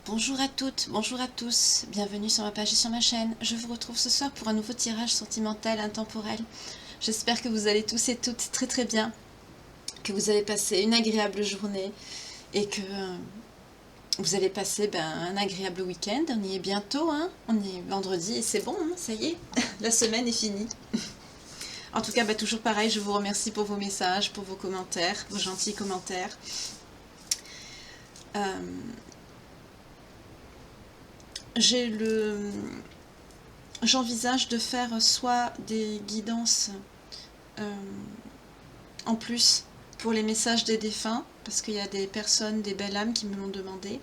Bonjour à toutes, bonjour à tous, bienvenue sur ma page et sur ma chaîne. Je vous retrouve ce soir pour un nouveau tirage sentimental intemporel. J'espère que vous allez tous et toutes très très bien, que vous avez passé une agréable journée et que vous avez passé un agréable week-end. On y est bientôt, hein, on est vendredi et c'est bon, hein, ça y est, la semaine est finie. En tout cas, toujours pareil, je vous remercie pour vos messages, pour vos commentaires, vos gentils commentaires. J'envisage de faire soit des guidances en plus pour les messages des défunts, parce qu'il y a des personnes, des belles âmes qui me l'ont demandé,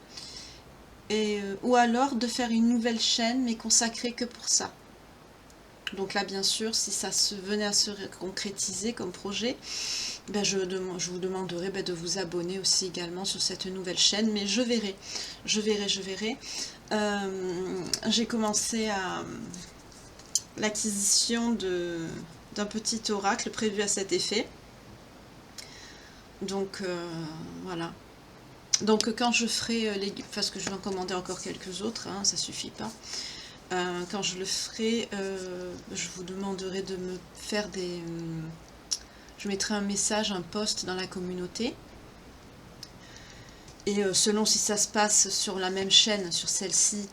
ou alors de faire une nouvelle chaîne, mais consacrée que pour ça. Donc là, bien sûr, si ça venait à se concrétiser comme projet, je vous demanderai de vous abonner aussi également sur cette nouvelle chaîne, mais je verrai. J'ai commencé à l'acquisition d'un petit oracle prévu à cet effet. Donc voilà. Donc quand je ferai parce que je vais en commander encore quelques autres, hein, ça suffit pas. Quand je le ferai, je vous demanderai de me faire je mettrai un message, un post dans la communauté. Et selon si ça se passe sur la même chaîne, sur celle-ci,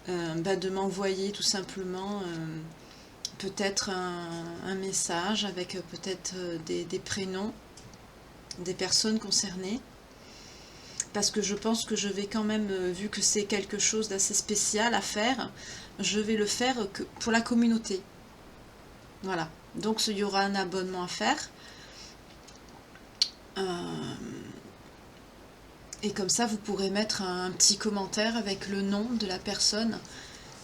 de m'envoyer tout simplement peut-être un message avec peut-être des prénoms des personnes concernées. Parce que je pense que je vais quand même, vu que c'est quelque chose d'assez spécial à faire, je vais le faire pour la communauté. Voilà. Donc il y aura un abonnement à faire. Et comme ça, vous pourrez mettre un petit commentaire avec le nom de la personne.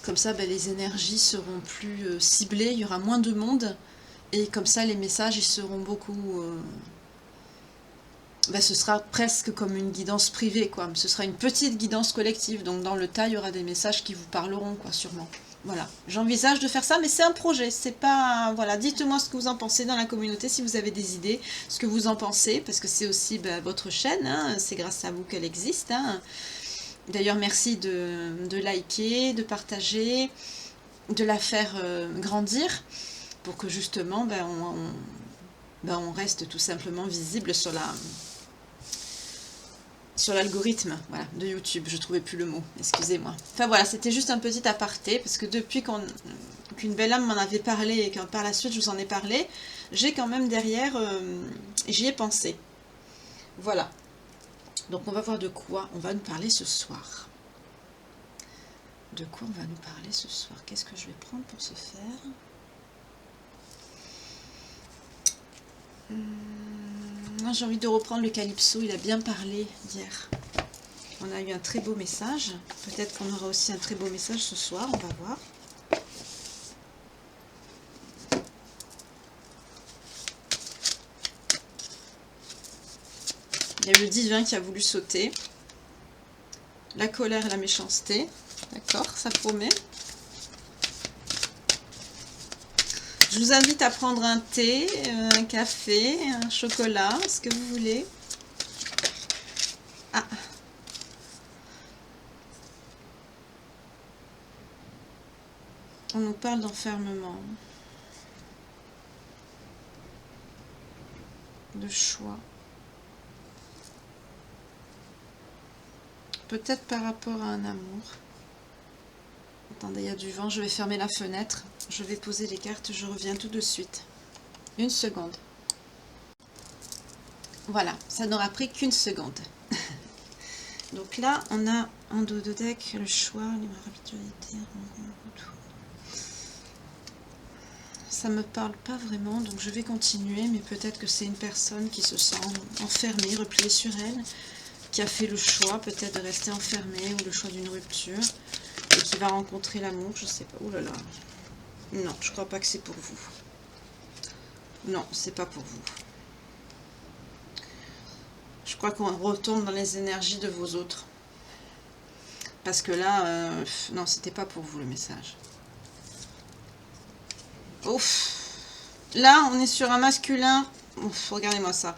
Comme ça, les énergies seront plus ciblées, il y aura moins de monde. Et comme ça, les messages, ils seront beaucoup... ce sera presque comme une guidance privée, quoi. Ce sera une petite guidance collective. Donc dans le tas, il y aura des messages qui vous parleront, quoi, sûrement. Voilà, j'envisage de faire ça, mais c'est un projet, c'est pas... Voilà, dites-moi ce que vous en pensez dans la communauté, si vous avez des idées, ce que vous en pensez, parce que c'est aussi votre chaîne, hein, c'est grâce à vous qu'elle existe. Hein. D'ailleurs, merci de liker, de partager, de la faire grandir, pour que justement, on reste tout simplement visible sur l'algorithme, voilà, de YouTube. Je trouvais plus le mot, excusez-moi. Enfin voilà, c'était juste un petit aparté, parce que depuis qu'une belle âme m'en avait parlé, et que par la suite je vous en ai parlé, j'ai quand même derrière, j'y ai pensé. Voilà. Donc on va voir de quoi on va nous parler ce soir. De quoi on va nous parler ce soir? Qu'est-ce que je vais prendre pour ce faire? Moi j'ai envie de reprendre le Calypso, il a bien parlé hier. On a eu un très beau message. Peut-être qu'on aura aussi un très beau message ce soir, on va voir. Il y a le divin qui a voulu sauter. La colère et la méchanceté. D'accord, ça promet. Je vous invite à prendre un thé, un café, un chocolat, ce que vous voulez. Ah. On nous parle d'enfermement, de choix. Peut-être par rapport à un amour. Attendez, il y a du vent, je vais fermer la fenêtre. Je vais poser les cartes, je reviens tout de suite. Une seconde. Voilà, ça n'aura pris qu'une seconde. Donc là, on a en dos de deck le choix, l'habitualité. Ça me parle pas vraiment, donc je vais continuer, mais peut-être que c'est une personne qui se sent enfermée, repliée sur elle, qui a fait le choix peut-être de rester enfermée, ou le choix d'une rupture, et qui va rencontrer l'amour, je sais pas. Ouh là là. Non, je crois pas que c'est pour vous. Non, c'est pas pour vous. Je crois qu'on retombe dans les énergies de vos autres. Parce que là, non, c'était pas pour vous le message. Ouf. Là, on est sur un masculin. Ouf, regardez-moi ça.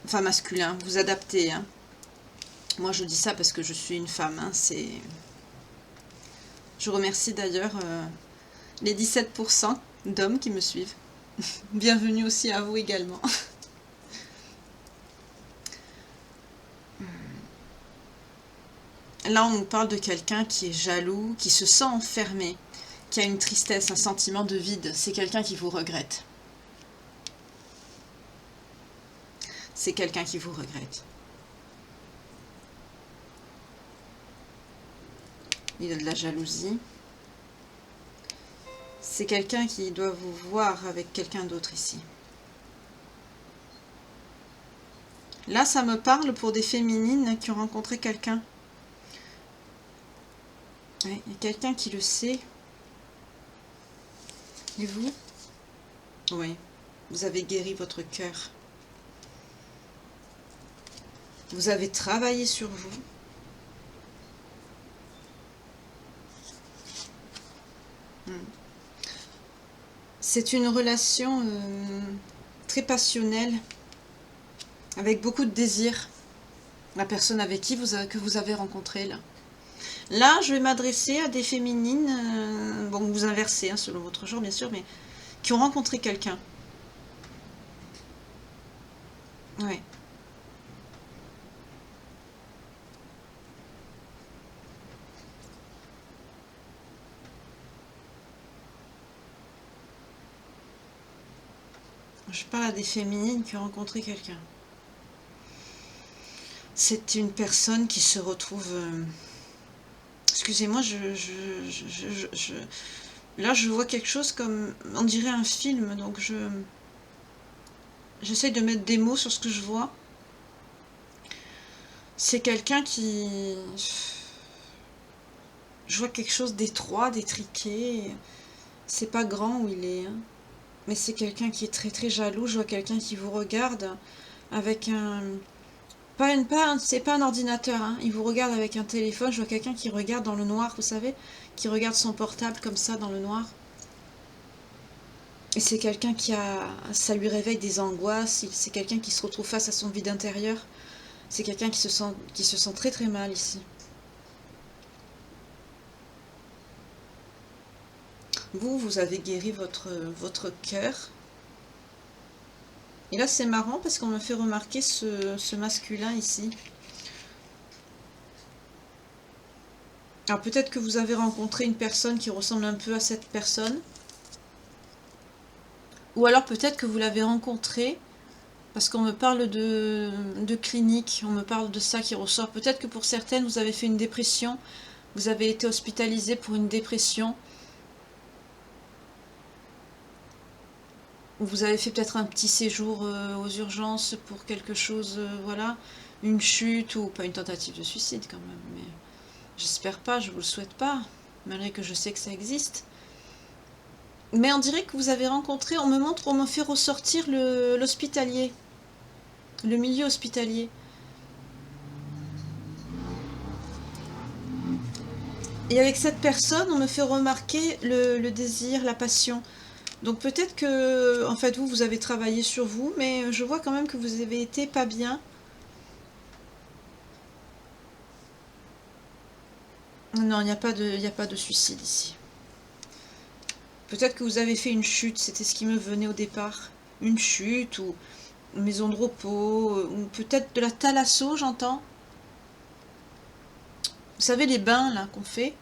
Enfin, masculin, vous adaptez. Hein. Moi, je dis ça parce que je suis une femme. Hein, c'est... Je remercie d'ailleurs les 17% d'hommes qui me suivent. Bienvenue aussi à vous également. Là, on nous parle de quelqu'un qui est jaloux, qui se sent enfermé, qui a une tristesse, un sentiment de vide. C'est quelqu'un qui vous regrette. C'est quelqu'un qui vous regrette. Il y a de la jalousie. C'est quelqu'un qui doit vous voir avec quelqu'un d'autre ici. Là, ça me parle pour des féminines qui ont rencontré quelqu'un. Ouais, il y a quelqu'un qui le sait. Et vous? Oui, vous avez guéri votre cœur. Vous avez travaillé sur vous. C'est une relation très passionnelle, avec beaucoup de désir. La personne avec qui que vous avez rencontré là. Là, je vais m'adresser à des féminines, bon, vous inversez hein, selon votre genre bien sûr, mais qui ont rencontré quelqu'un. Ouais. Je parle à des féminines qui ont rencontré quelqu'un. C'est une personne qui se retrouve... Excusez-moi, là, je vois quelque chose comme... On dirait un film, donc j'essaie de mettre des mots sur ce que je vois. C'est quelqu'un qui... Je vois quelque chose d'étroit, d'étriqué. C'est pas grand où il est, hein. Mais c'est quelqu'un qui est très très jaloux. Je vois quelqu'un qui vous regarde avec un... c'est pas un ordinateur, hein. Il vous regarde avec un téléphone. Je vois quelqu'un qui regarde dans le noir, vous savez, qui regarde son portable comme ça dans le noir. Et c'est quelqu'un qui a... Ça lui réveille des angoisses. C'est quelqu'un qui se retrouve face à son vide intérieur. C'est quelqu'un qui se sent très très mal ici. Vous avez guéri votre cœur. Et là, c'est marrant parce qu'on me fait remarquer ce masculin ici. Alors peut-être que vous avez rencontré une personne qui ressemble un peu à cette personne. Ou alors peut-être que vous l'avez rencontré parce qu'on me parle de clinique. On me parle de ça qui ressort. Peut-être que pour certaines, vous avez fait une dépression. Vous avez été hospitalisé pour une dépression. Vous avez fait peut-être un petit séjour aux urgences pour quelque chose, voilà, une chute ou pas une tentative de suicide quand même, mais j'espère pas, je vous le souhaite pas, malgré que je sais que ça existe. Mais on dirait que vous avez rencontré, on me fait ressortir l'hospitalier, le milieu hospitalier. Et avec cette personne, on me fait remarquer le désir, la passion. Donc peut-être que, en fait, vous avez travaillé sur vous, mais je vois quand même que vous avez été pas bien. Non, il n'y a pas de suicide ici. Peut-être que vous avez fait une chute, c'était ce qui me venait au départ. Une chute, ou une maison de repos, ou peut-être de la thalasso, j'entends. Vous savez, les bains, là, qu'on fait.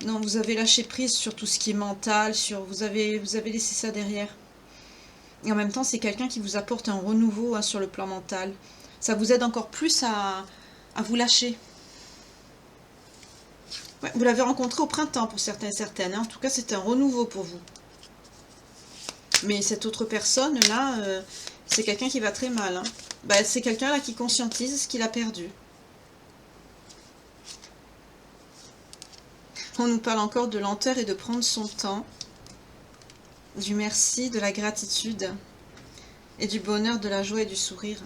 Non, vous avez lâché prise sur tout ce qui est mental, vous avez laissé ça derrière. Et en même temps, c'est quelqu'un qui vous apporte un renouveau hein, sur le plan mental. Ça vous aide encore plus à vous lâcher. Ouais, vous l'avez rencontré au printemps pour certains et certaines. Hein. En tout cas, c'est un renouveau pour vous. Mais cette autre personne, là, c'est quelqu'un qui va très mal. Hein. Bah, c'est quelqu'un là qui conscientise ce qu'il a perdu. On nous parle encore de lenteur et de prendre son temps, du merci, de la gratitude et du bonheur, de la joie et du sourire.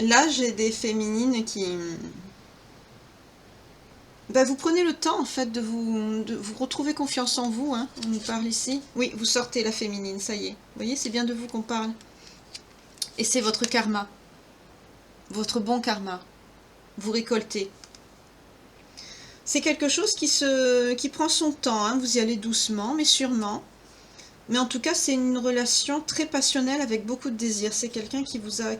Là, j'ai des féminines qui... Bah, vous prenez le temps, en fait, de vous retrouver confiance en vous. Hein. On nous parle ici. Oui, vous sortez la féminine, ça y est. Vous voyez, c'est bien de vous qu'on parle. Et c'est votre karma. Votre bon karma. Vous récoltez. C'est quelque chose qui prend son temps. Hein. Vous y allez doucement, mais sûrement. Mais en tout cas, c'est une relation très passionnelle avec beaucoup de désir. C'est quelqu'un qui vous a...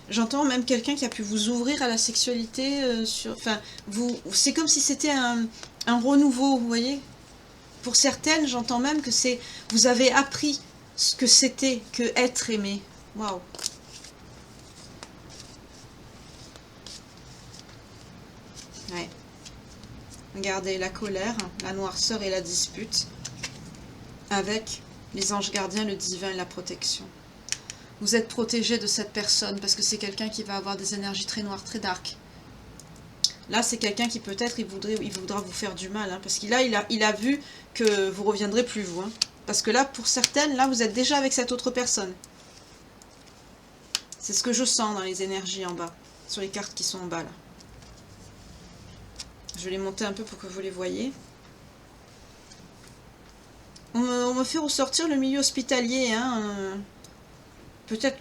J'entends même quelqu'un qui a pu vous ouvrir à la sexualité. Enfin, c'est comme si c'était un renouveau, vous voyez. Pour certaines, j'entends même que c'est... Vous avez appris ce que c'était que être aimé. Waouh. Ouais. Regardez, la colère, la noirceur et la dispute. Avec les anges gardiens, le divin et la protection. Vous êtes protégé de cette personne parce que c'est quelqu'un qui va avoir des énergies très noires, très dark. Là, c'est quelqu'un qui peut-être il voudra vous faire du mal, hein, parce qu'il a vu que vous reviendrez plus vous. Hein. Parce que là, pour certaines, là, vous êtes déjà avec cette autre personne. C'est ce que je sens dans les énergies en bas, sur les cartes qui sont en bas là. Je vais les monter un peu pour que vous les voyez. On me fait ressortir le milieu hospitalier, hein. Peut-être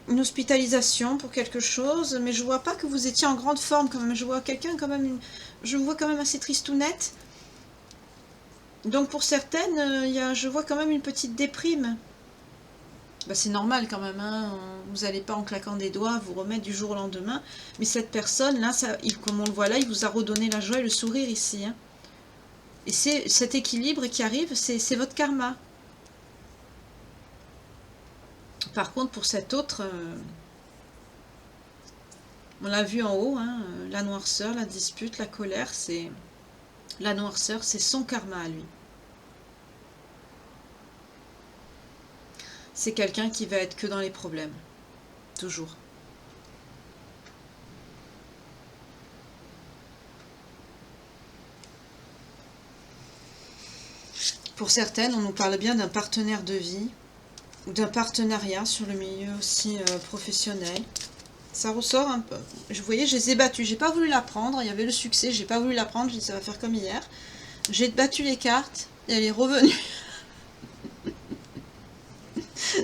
une hospitalisation pour quelque chose, mais je vois pas que vous étiez en grande forme quand même. Je vois quelqu'un quand même, je me vois quand même assez tristounette. Donc pour certaines, je vois quand même une petite déprime. Bah, c'est normal quand même, hein. Vous n'allez pas en claquant des doigts vous remettre du jour au lendemain. Mais cette personne là, comme on le voit là, il vous a redonné la joie et le sourire ici. Hein. Et c'est cet équilibre qui arrive, c'est votre karma. Par contre, pour cet autre, on l'a vu en haut, hein, la noirceur, la dispute, la colère, c'est... La noirceur, c'est son karma à lui. C'est quelqu'un qui va être que dans les problèmes. Toujours. Pour certaines, on nous parle bien d'un partenaire de vie, ou d'un partenariat sur le milieu aussi professionnel. Ça ressort un peu. Vous voyez, je les ai battus. J'ai pas voulu la prendre. Il y avait le succès. J'ai pas voulu la prendre. J'ai dit ça va faire comme hier. J'ai battu les cartes et elle est revenue.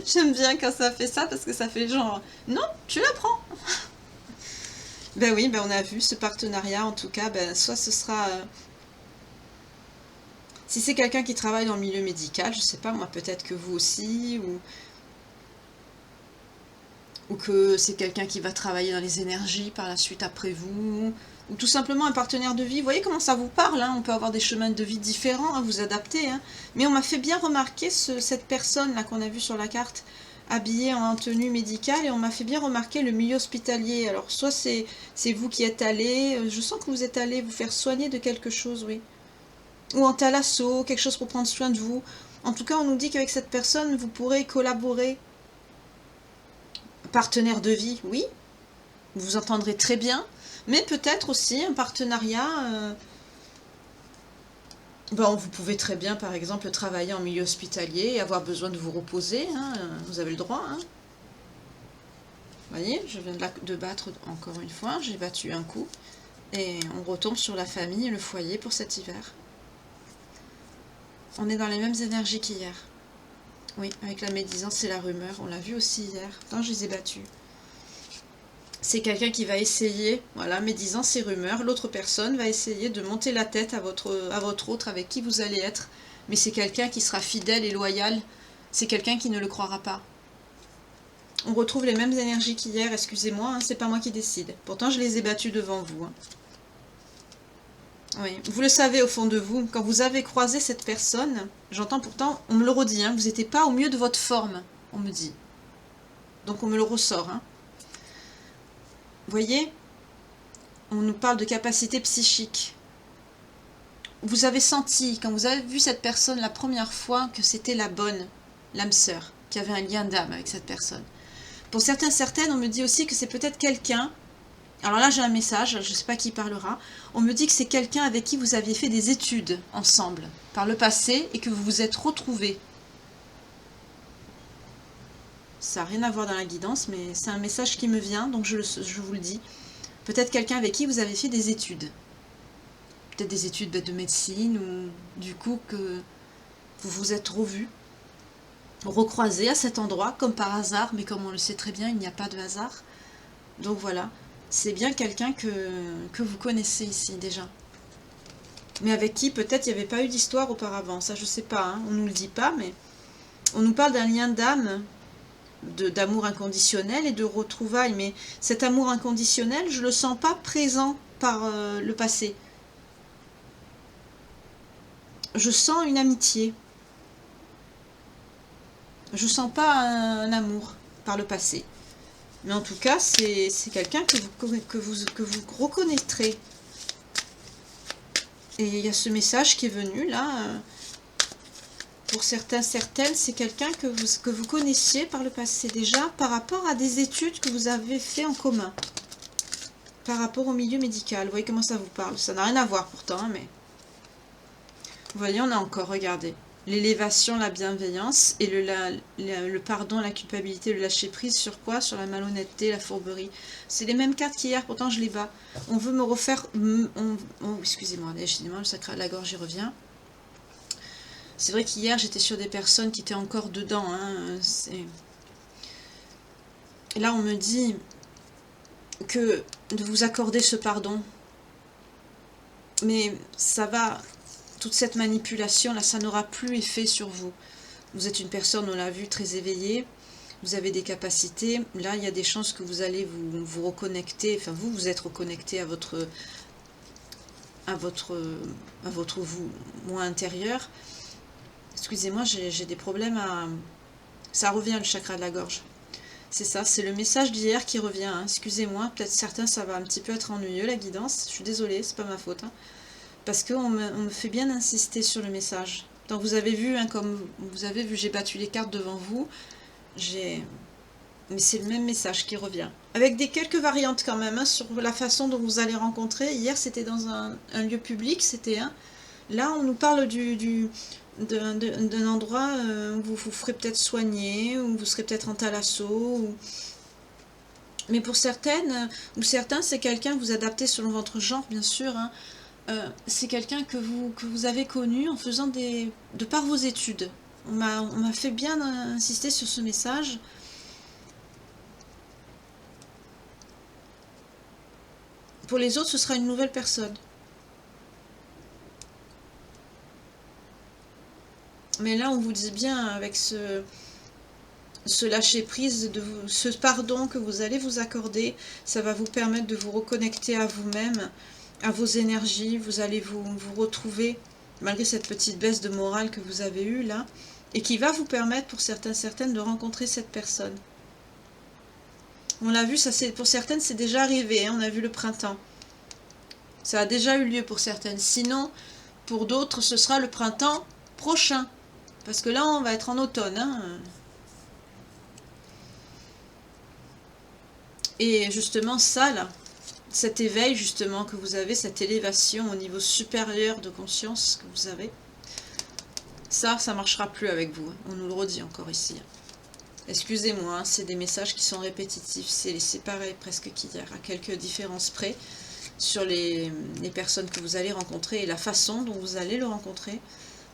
J'aime bien quand ça fait ça parce que ça fait genre non, tu la prends. Ben oui, ben on a vu ce partenariat en tout cas. Ben soit ce sera si c'est quelqu'un qui travaille dans le milieu médical, je sais pas moi, peut-être que vous aussi ou que c'est quelqu'un qui va travailler dans les énergies par la suite après vous, ou tout simplement un partenaire de vie. Vous voyez comment ça vous parle, hein. On peut avoir des chemins de vie différents, hein, vous adapter. Hein. Mais on m'a fait bien remarquer cette personne-là qu'on a vue sur la carte, habillée en tenue médicale, et on m'a fait bien remarquer le milieu hospitalier. Alors soit c'est vous qui êtes allé, je sens que vous êtes allé vous faire soigner de quelque chose, oui. Ou en thalasso, quelque chose pour prendre soin de vous. En tout cas, on nous dit qu'avec cette personne, vous pourrez collaborer. Partenaire de vie, oui, vous vous entendrez très bien, mais peut-être aussi un partenariat. Bon, vous pouvez très bien, par exemple, travailler en milieu hospitalier et avoir besoin de vous reposer, hein, vous avez le droit. Hein. Vous voyez, je viens de battre encore une fois, j'ai battu un coup, et on retombe sur la famille et le foyer pour cet hiver. On est dans les mêmes énergies qu'hier. Oui, avec la médisance et la rumeur, on l'a vu aussi hier. Non, je les ai battus. C'est quelqu'un qui va essayer, voilà, médisance et rumeur. L'autre personne va essayer de monter la tête à votre autre avec qui vous allez être. Mais c'est quelqu'un qui sera fidèle et loyal. C'est quelqu'un qui ne le croira pas. On retrouve les mêmes énergies qu'hier, excusez-moi, hein, c'est pas moi qui décide. Pourtant, je les ai battus devant vous. Hein. Oui, vous le savez au fond de vous, quand vous avez croisé cette personne, j'entends pourtant, on me le redit, hein, vous n'étiez pas au mieux de votre forme, on me dit. Donc on me le ressort. Hein. Vous voyez, on nous parle de capacité psychique. Vous avez senti, quand vous avez vu cette personne la première fois, que c'était la bonne, l'âme sœur, qui avait un lien d'âme avec cette personne. Pour certaines, on me dit aussi que c'est peut-être quelqu'un. Alors là, j'ai un message, je ne sais pas qui parlera. On me dit que c'est quelqu'un avec qui vous aviez fait des études ensemble, par le passé, et que vous vous êtes retrouvés. Ça n'a rien à voir dans la guidance, mais c'est un message qui me vient, donc je vous le dis. Peut-être quelqu'un avec qui vous avez fait des études. Peut-être des études de médecine, ou du coup que vous vous êtes revus, recroisés à cet endroit, comme par hasard, mais comme on le sait très bien, il n'y a pas de hasard. Donc voilà, c'est bien quelqu'un que vous connaissez ici déjà. Mais avec qui peut-être il n'y avait pas eu d'histoire auparavant, ça je sais pas, hein. On ne nous le dit pas, mais on nous parle d'un lien d'âme, d'amour inconditionnel et de retrouvailles, mais cet amour inconditionnel, je le sens pas présent par le passé. Je sens une amitié. Je sens pas un amour par le passé. Mais en tout cas, c'est quelqu'un que vous reconnaîtrez. Et il y a ce message qui est venu là. Pour certains, certaines, c'est quelqu'un que vous connaissiez par le passé déjà, par rapport à des études que vous avez fait en commun. Par rapport au milieu médical. Vous voyez comment ça vous parle? Ça n'a rien à voir pourtant, hein, mais... Vous voyez, on a encore, regardez. L'élévation, la bienveillance, et le pardon, la culpabilité, le lâcher-prise sur quoi? Sur la malhonnêteté, la fourberie. C'est les mêmes cartes qu'hier, pourtant je les bats. On veut me refaire... excusez-moi, j'ai du mal, le sacré de la gorge, j'y reviens. C'est vrai qu'hier, j'étais sur des personnes qui étaient encore dedans. Hein, et là, on me dit que de vous accorder ce pardon. Mais ça va... Toute cette manipulation, là, ça n'aura plus effet sur vous. Vous êtes une personne, on l'a vu, très éveillée. Vous avez des capacités. Là, il y a des chances que vous allez vous reconnecter. Enfin, vous êtes reconnecté à votre vous, moi intérieur. Excusez-moi, j'ai des problèmes à... Ça revient, le chakra de la gorge. C'est ça, c'est le message d'hier qui revient. Hein. Excusez-moi, peut-être certains, ça va un petit peu être ennuyeux, la guidance. Je suis désolée, c'est pas ma faute. Hein. Parce qu'on me fait bien insister sur le message. Donc vous avez vu, hein, comme vous avez vu, j'ai battu les cartes devant vous. Mais c'est le même message qui revient. Avec quelques variantes quand même, hein, sur la façon dont vous allez rencontrer. Hier, c'était dans un lieu public, c'était un... Là, on nous parle d'un endroit où vous vous ferez peut-être soigner, où vous serez peut-être en thalasso. Mais pour certaines ou certains, c'est quelqu'un que vous adaptez selon votre genre, bien sûr. Hein. C'est quelqu'un que vous avez connu en faisant de par vos études. On m'a fait bien insister sur ce message. Pour les autres, ce sera une nouvelle personne. Mais là, on vous dit bien, avec ce lâcher-prise, ce pardon que vous allez vous accorder, ça va vous permettre de vous reconnecter à vous-même, à vos énergies, vous allez vous retrouver, malgré cette petite baisse de morale que vous avez eue là, et qui va vous permettre pour certains, certaines de rencontrer cette personne. On l'a vu, ça pour certaines c'est déjà arrivé, hein, on a vu le printemps. Ça a déjà eu lieu pour certaines, sinon pour d'autres ce sera le printemps prochain, parce que là on va être en automne. Hein. Et justement ça là, cet éveil justement que vous avez, cette élévation au niveau supérieur de conscience que vous avez, ça marchera plus avec vous. On nous le redit encore ici. Excusez-moi, hein, c'est des messages qui sont répétitifs. C'est pareil presque qu'hier, à quelques différences près, sur les personnes que vous allez rencontrer et la façon dont vous allez le rencontrer.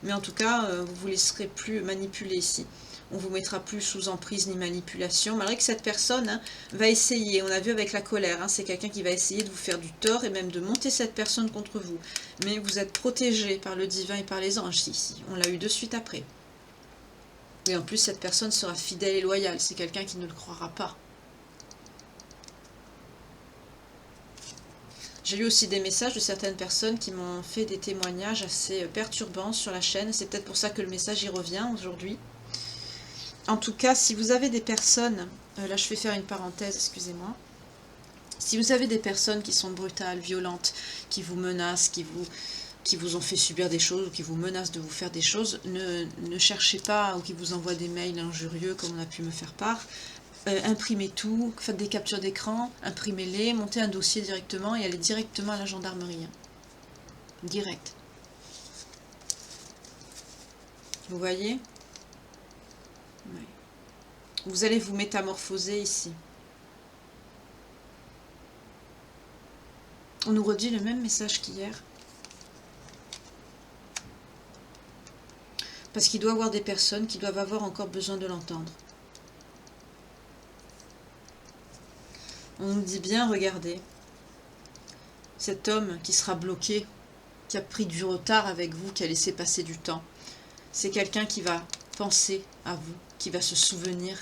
Mais en tout cas, vous ne vous laisserez plus manipuler ici. On ne vous mettra plus sous emprise ni manipulation, malgré que cette personne hein, va essayer, on a vu avec la colère, hein, c'est quelqu'un qui va essayer de vous faire du tort et même de monter cette personne contre vous. Mais vous êtes protégé par le divin et par les anges ici, on l'a eu de suite après. Et en plus, cette personne sera fidèle et loyale, c'est quelqu'un qui ne le croira pas. J'ai eu aussi des messages de certaines personnes qui m'ont fait des témoignages assez perturbants sur la chaîne, c'est peut-être pour ça que le message y revient aujourd'hui. En tout cas, si vous avez des personnes, là je vais faire une parenthèse, excusez-moi. Si vous avez des personnes qui sont brutales, violentes, qui vous menacent, qui vous ont fait subir des choses, ou qui vous menacent de vous faire des choses, ne cherchez pas, ou qui vous envoient des mails injurieux, comme on a pu me faire part. Imprimez tout, faites des captures d'écran, imprimez-les, montez un dossier directement et allez directement à la gendarmerie. Direct. Vous voyez ? Oui. Vous allez vous métamorphoser ici. On nous redit le même message qu'hier. Parce qu'il doit y avoir des personnes qui doivent avoir encore besoin de l'entendre. On nous dit bien, regardez, cet homme qui sera bloqué, qui a pris du retard avec vous, qui a laissé passer du temps, c'est quelqu'un qui va penser à vous, qui va se souvenir.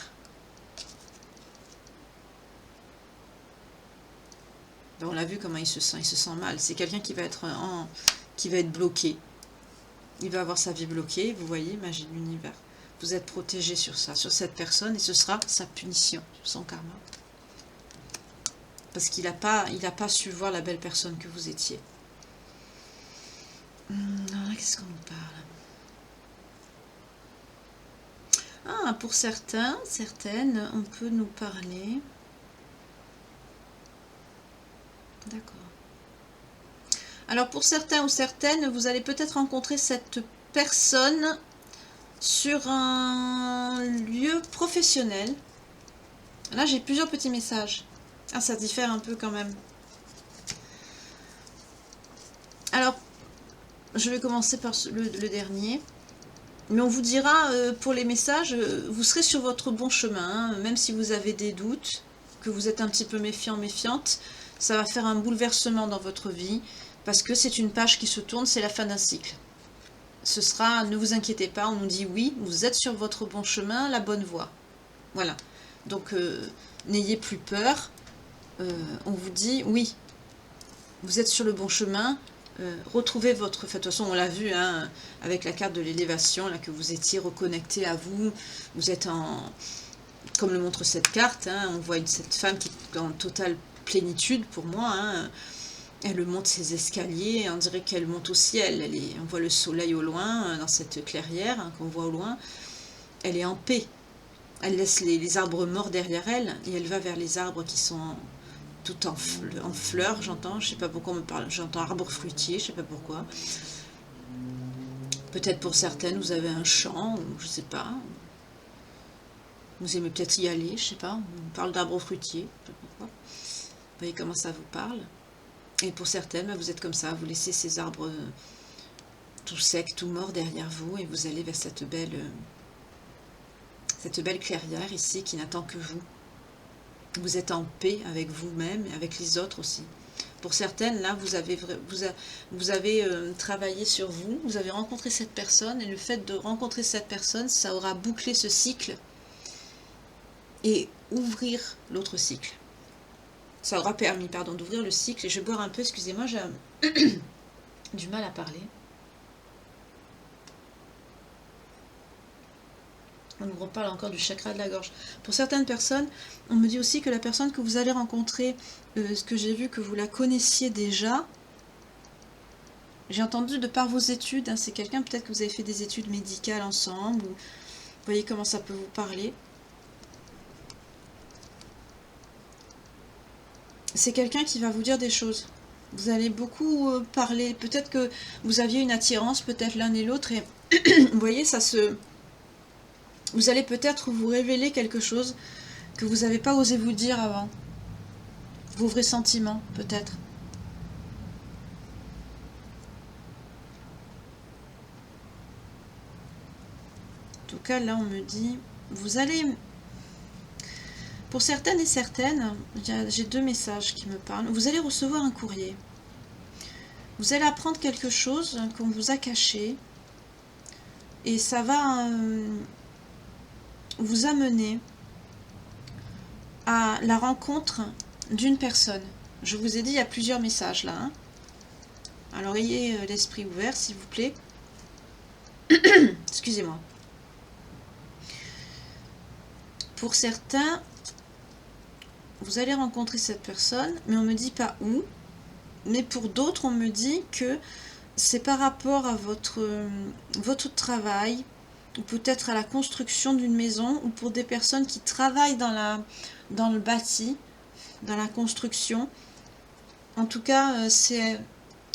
Ben, on l'a vu comment il se sent mal. C'est quelqu'un qui va être bloqué. Il va avoir sa vie bloquée, vous voyez, magie de l'univers. Vous êtes protégé sur ça, sur cette personne, et ce sera sa punition, son karma. Parce qu'il n'a pas su voir la belle personne que vous étiez. Qu'est-ce qu'on nous parle? Ah, pour certains, certaines, on peut nous parler. D'accord. Alors pour certains ou certaines, vous allez peut-être rencontrer cette personne sur un lieu professionnel. Là, j'ai plusieurs petits messages. Ah, ça diffère un peu quand même. Alors, je vais commencer par le dernier. Mais on vous dira, pour les messages, vous serez sur votre bon chemin. Hein, même si vous avez des doutes, que vous êtes un petit peu méfiant, méfiante, ça va faire un bouleversement dans votre vie. Parce que c'est une page qui se tourne, c'est la fin d'un cycle. Ce sera, ne vous inquiétez pas, on nous dit oui, vous êtes sur votre bon chemin, la bonne voie. Voilà. Donc, n'ayez plus peur. On vous dit oui, vous êtes sur le bon chemin. Retrouvez votre... Enfin, de toute façon, on l'a vu hein, avec la carte de l'élévation, là que vous étiez reconnecté à vous. Vous êtes en... Comme le montre cette carte, hein, on voit cette femme qui est en totale plénitude pour moi. Hein, elle monte ses escaliers, on dirait qu'elle monte au ciel. On voit le soleil au loin, dans cette clairière hein, qu'on voit au loin. Elle est en paix. Elle laisse les arbres morts derrière elle et elle va vers les arbres qui sont tout en fleurs, j'entends. Je sais pas pourquoi on me parle. J'entends arbre fruitier, je sais pas pourquoi. Peut-être pour certaines, vous avez un champ, ou je sais pas. Vous aimez peut-être y aller, je sais pas. On parle d'arbre fruitier, je sais pas pourquoi. Vous voyez comment ça vous parle. Et pour certaines, vous êtes comme ça, vous laissez ces arbres tout secs, tout morts derrière vous, et vous allez vers cette belle clairière ici qui n'attend que vous. Vous êtes en paix avec vous-même et avec les autres aussi. Pour certaines, là, vous avez travaillé sur vous, vous avez rencontré cette personne, et le fait de rencontrer cette personne, ça aura bouclé ce cycle et ouvrir l'autre cycle. Ça aura permis, pardon, d'ouvrir le cycle. Et je vais boire un peu, excusez-moi, j'ai du mal à parler. On nous reparle encore du chakra de la gorge. Pour certaines personnes, on me dit aussi que la personne que vous allez rencontrer, ce que j'ai vu que vous la connaissiez déjà, j'ai entendu de par vos études, hein, c'est quelqu'un peut-être que vous avez fait des études médicales ensemble, ou vous voyez comment ça peut vous parler. C'est quelqu'un qui va vous dire des choses. Vous allez beaucoup parler. Peut-être que vous aviez une attirance, peut-être l'un et l'autre. Et vous voyez, ça se... Vous allez peut-être vous révéler quelque chose que vous n'avez pas osé vous dire avant. Vos vrais sentiments, peut-être. En tout cas, là, on me dit... Vous allez... Pour certaines et certaines, j'ai deux messages qui me parlent. Vous allez recevoir un courrier. Vous allez apprendre quelque chose qu'on vous a caché. Et ça va vous amener à la rencontre d'une personne. Je vous ai dit, il y a plusieurs messages là. Hein. Alors ayez l'esprit ouvert, s'il vous plaît. Excusez-moi. Pour certains... Vous allez rencontrer cette personne, mais on ne me dit pas où. Mais pour d'autres, on me dit que c'est par rapport à votre travail, ou peut-être à la construction d'une maison, ou pour des personnes qui travaillent dans le bâti, dans la construction. En tout cas,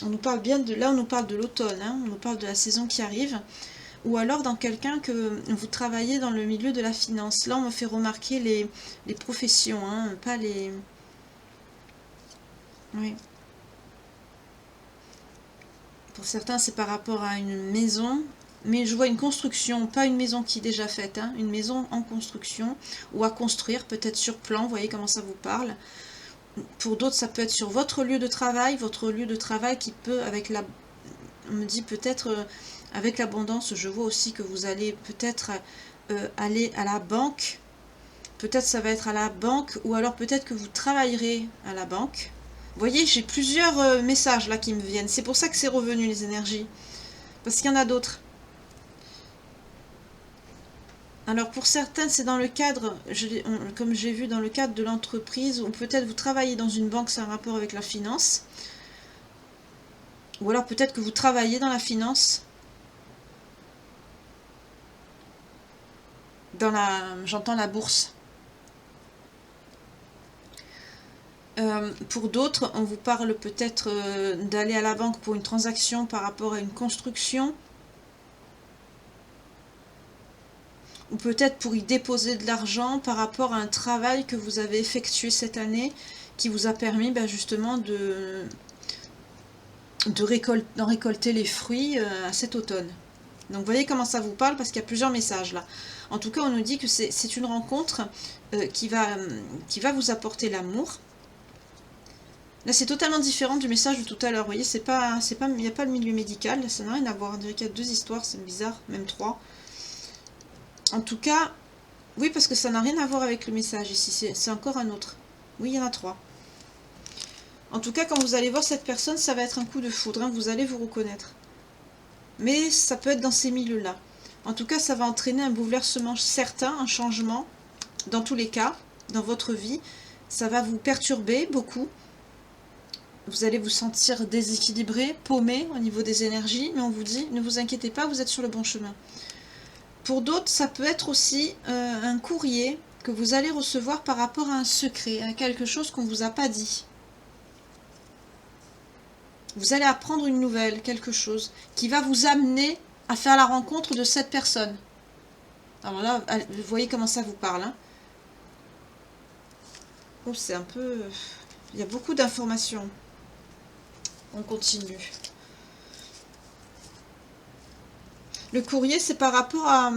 on nous parle bien de... Là, on nous parle de l'automne, hein, on nous parle de la saison qui arrive, ou alors dans quelqu'un que vous travaillez dans le milieu de la finance. Là, on me fait remarquer les professions, hein, pas les... Oui. Pour certains, c'est par rapport à une maison, mais je vois une construction, pas une maison qui est déjà faite, hein, une maison en construction, ou à construire, peut-être sur plan, vous voyez comment ça vous parle. Pour d'autres, ça peut être sur votre lieu de travail qui peut, avec la... On me dit peut-être, avec l'abondance, je vois aussi que vous allez peut-être aller à la banque, peut-être ça va être à la banque, ou alors peut-être que vous travaillerez à la banque. Vous voyez, j'ai plusieurs messages là qui me viennent. C'est pour ça que c'est revenu les énergies. Parce qu'il y en a d'autres. Alors pour certaines, c'est dans le cadre, comme j'ai vu, dans le cadre de l'entreprise, ou peut-être vous travaillez dans une banque, c'est un rapport avec la finance. Ou alors peut-être que vous travaillez dans la finance. J'entends la bourse. Pour d'autres, on vous parle peut-être d'aller à la banque pour une transaction par rapport à une construction. Ou peut-être pour y déposer de l'argent par rapport à un travail que vous avez effectué cette année qui vous a permis justement d'en récolter les fruits à cet automne. Donc vous voyez comment ça vous parle parce qu'il y a plusieurs messages là. En tout cas, on nous dit que c'est une rencontre qui va vous apporter l'amour. Là, c'est totalement différent du message de tout à l'heure. Vous voyez, il n'y a pas le milieu médical. Là, ça n'a rien à voir. On dirait qu'il y a 2 histoires, c'est bizarre, même 3. En tout cas, oui, parce que ça n'a rien à voir avec le message ici. C'est encore un autre. Oui, il y en a 3. En tout cas, quand vous allez voir cette personne, ça va être un coup de foudre. Hein, vous allez vous reconnaître. Mais ça peut être dans ces milieux-là. En tout cas, ça va entraîner un bouleversement certain, un changement, dans tous les cas, dans votre vie. Ça va vous perturber beaucoup. Vous allez vous sentir déséquilibré, paumé au niveau des énergies, mais on vous dit, ne vous inquiétez pas, vous êtes sur le bon chemin. Pour d'autres, ça peut être aussi un courrier que vous allez recevoir par rapport à un secret, à quelque chose qu'on ne vous a pas dit. Vous allez apprendre une nouvelle, quelque chose, qui va vous amener à faire la rencontre de cette personne. Alors là, vous voyez comment ça vous parle. Hein. Oh, c'est un peu... Il y a beaucoup d'informations. On continue. Le courrier, c'est par rapport à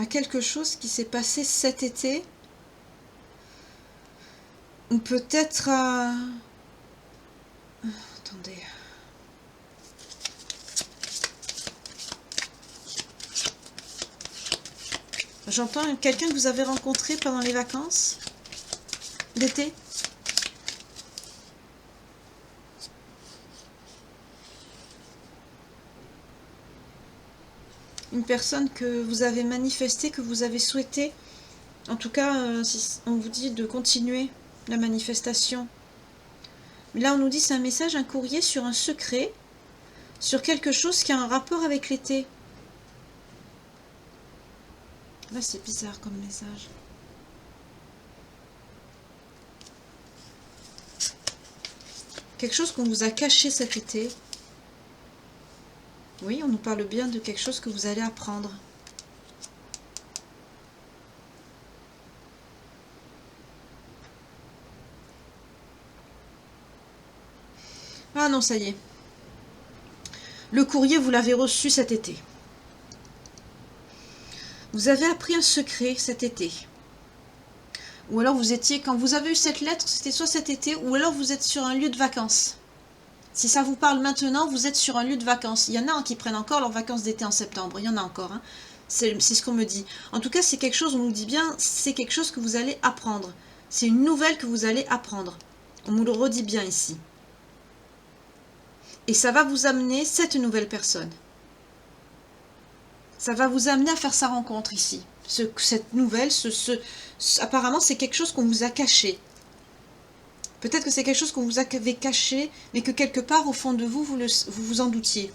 quelque chose qui s'est passé cet été. Ou peut-être... Attendez. J'entends quelqu'un que vous avez rencontré pendant les vacances d'été. Une personne que vous avez manifestée, que vous avez souhaité. En tout cas, si on vous dit de continuer la manifestation. Mais là, on nous dit c'est un message, un courrier sur un secret, sur quelque chose qui a un rapport avec l'été. Là, c'est bizarre comme message. Quelque chose qu'on vous a caché cet été. Oui, on nous parle bien de quelque chose que vous allez apprendre. Ah non, ça y est. Le courrier, vous l'avez reçu cet été. Vous avez appris un secret cet été. Ou alors vous étiez, quand vous avez eu cette lettre, c'était soit cet été, ou alors vous êtes sur un lieu de vacances. Si ça vous parle maintenant, vous êtes sur un lieu de vacances. Il y en a qui prennent encore leurs vacances d'été en septembre. Il y en a encore. Hein. C'est ce qu'on me dit. En tout cas, c'est quelque chose, on nous dit bien, c'est quelque chose que vous allez apprendre. C'est une nouvelle que vous allez apprendre. On nous le redit bien ici. Et ça va vous amener cette nouvelle personne. Ça va vous amener à faire sa rencontre ici. Cette nouvelle, apparemment, c'est quelque chose qu'on vous a caché. Peut-être que c'est quelque chose qu'on vous avait caché, mais que quelque part, au fond de vous, vous en doutiez.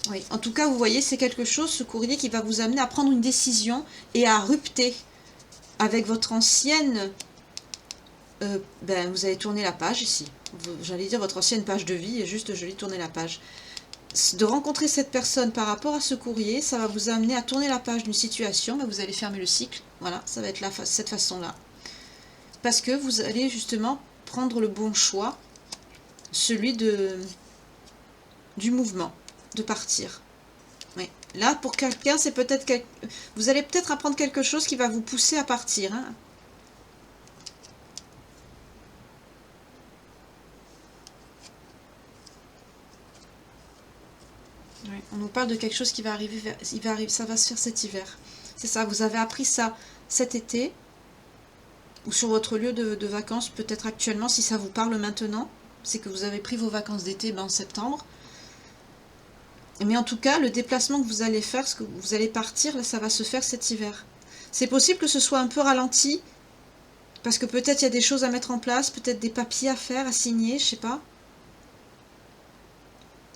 Oui, en tout cas, vous voyez, c'est quelque chose, ce courrier, qui va vous amener à prendre une décision et à rupter avec votre ancienne... vous allez tourner la page ici. J'allais dire votre ancienne page de vie, et juste, je vais tourner la page. de rencontrer cette personne par rapport à ce courrier, ça va vous amener à tourner la page d'une situation, mais vous allez fermer le cycle. Voilà, ça va être cette façon-là. Parce que vous allez justement prendre le bon choix, celui du mouvement, de partir. Oui. Là, pour quelqu'un, c'est peut-être vous allez peut-être apprendre quelque chose qui va vous pousser à partir. Hein. Oui. On nous parle de quelque chose qui va arriver, ça va se faire cet hiver. C'est ça, vous avez appris ça cet été, ou sur votre lieu de vacances, peut-être actuellement, si ça vous parle maintenant, c'est que vous avez pris vos vacances d'été en septembre. Mais en tout cas, le déplacement que vous allez faire, ce que vous allez partir, là, ça va se faire cet hiver. C'est possible que ce soit un peu ralenti, parce que peut-être il y a des choses à mettre en place, peut-être des papiers à faire, à signer, je sais pas.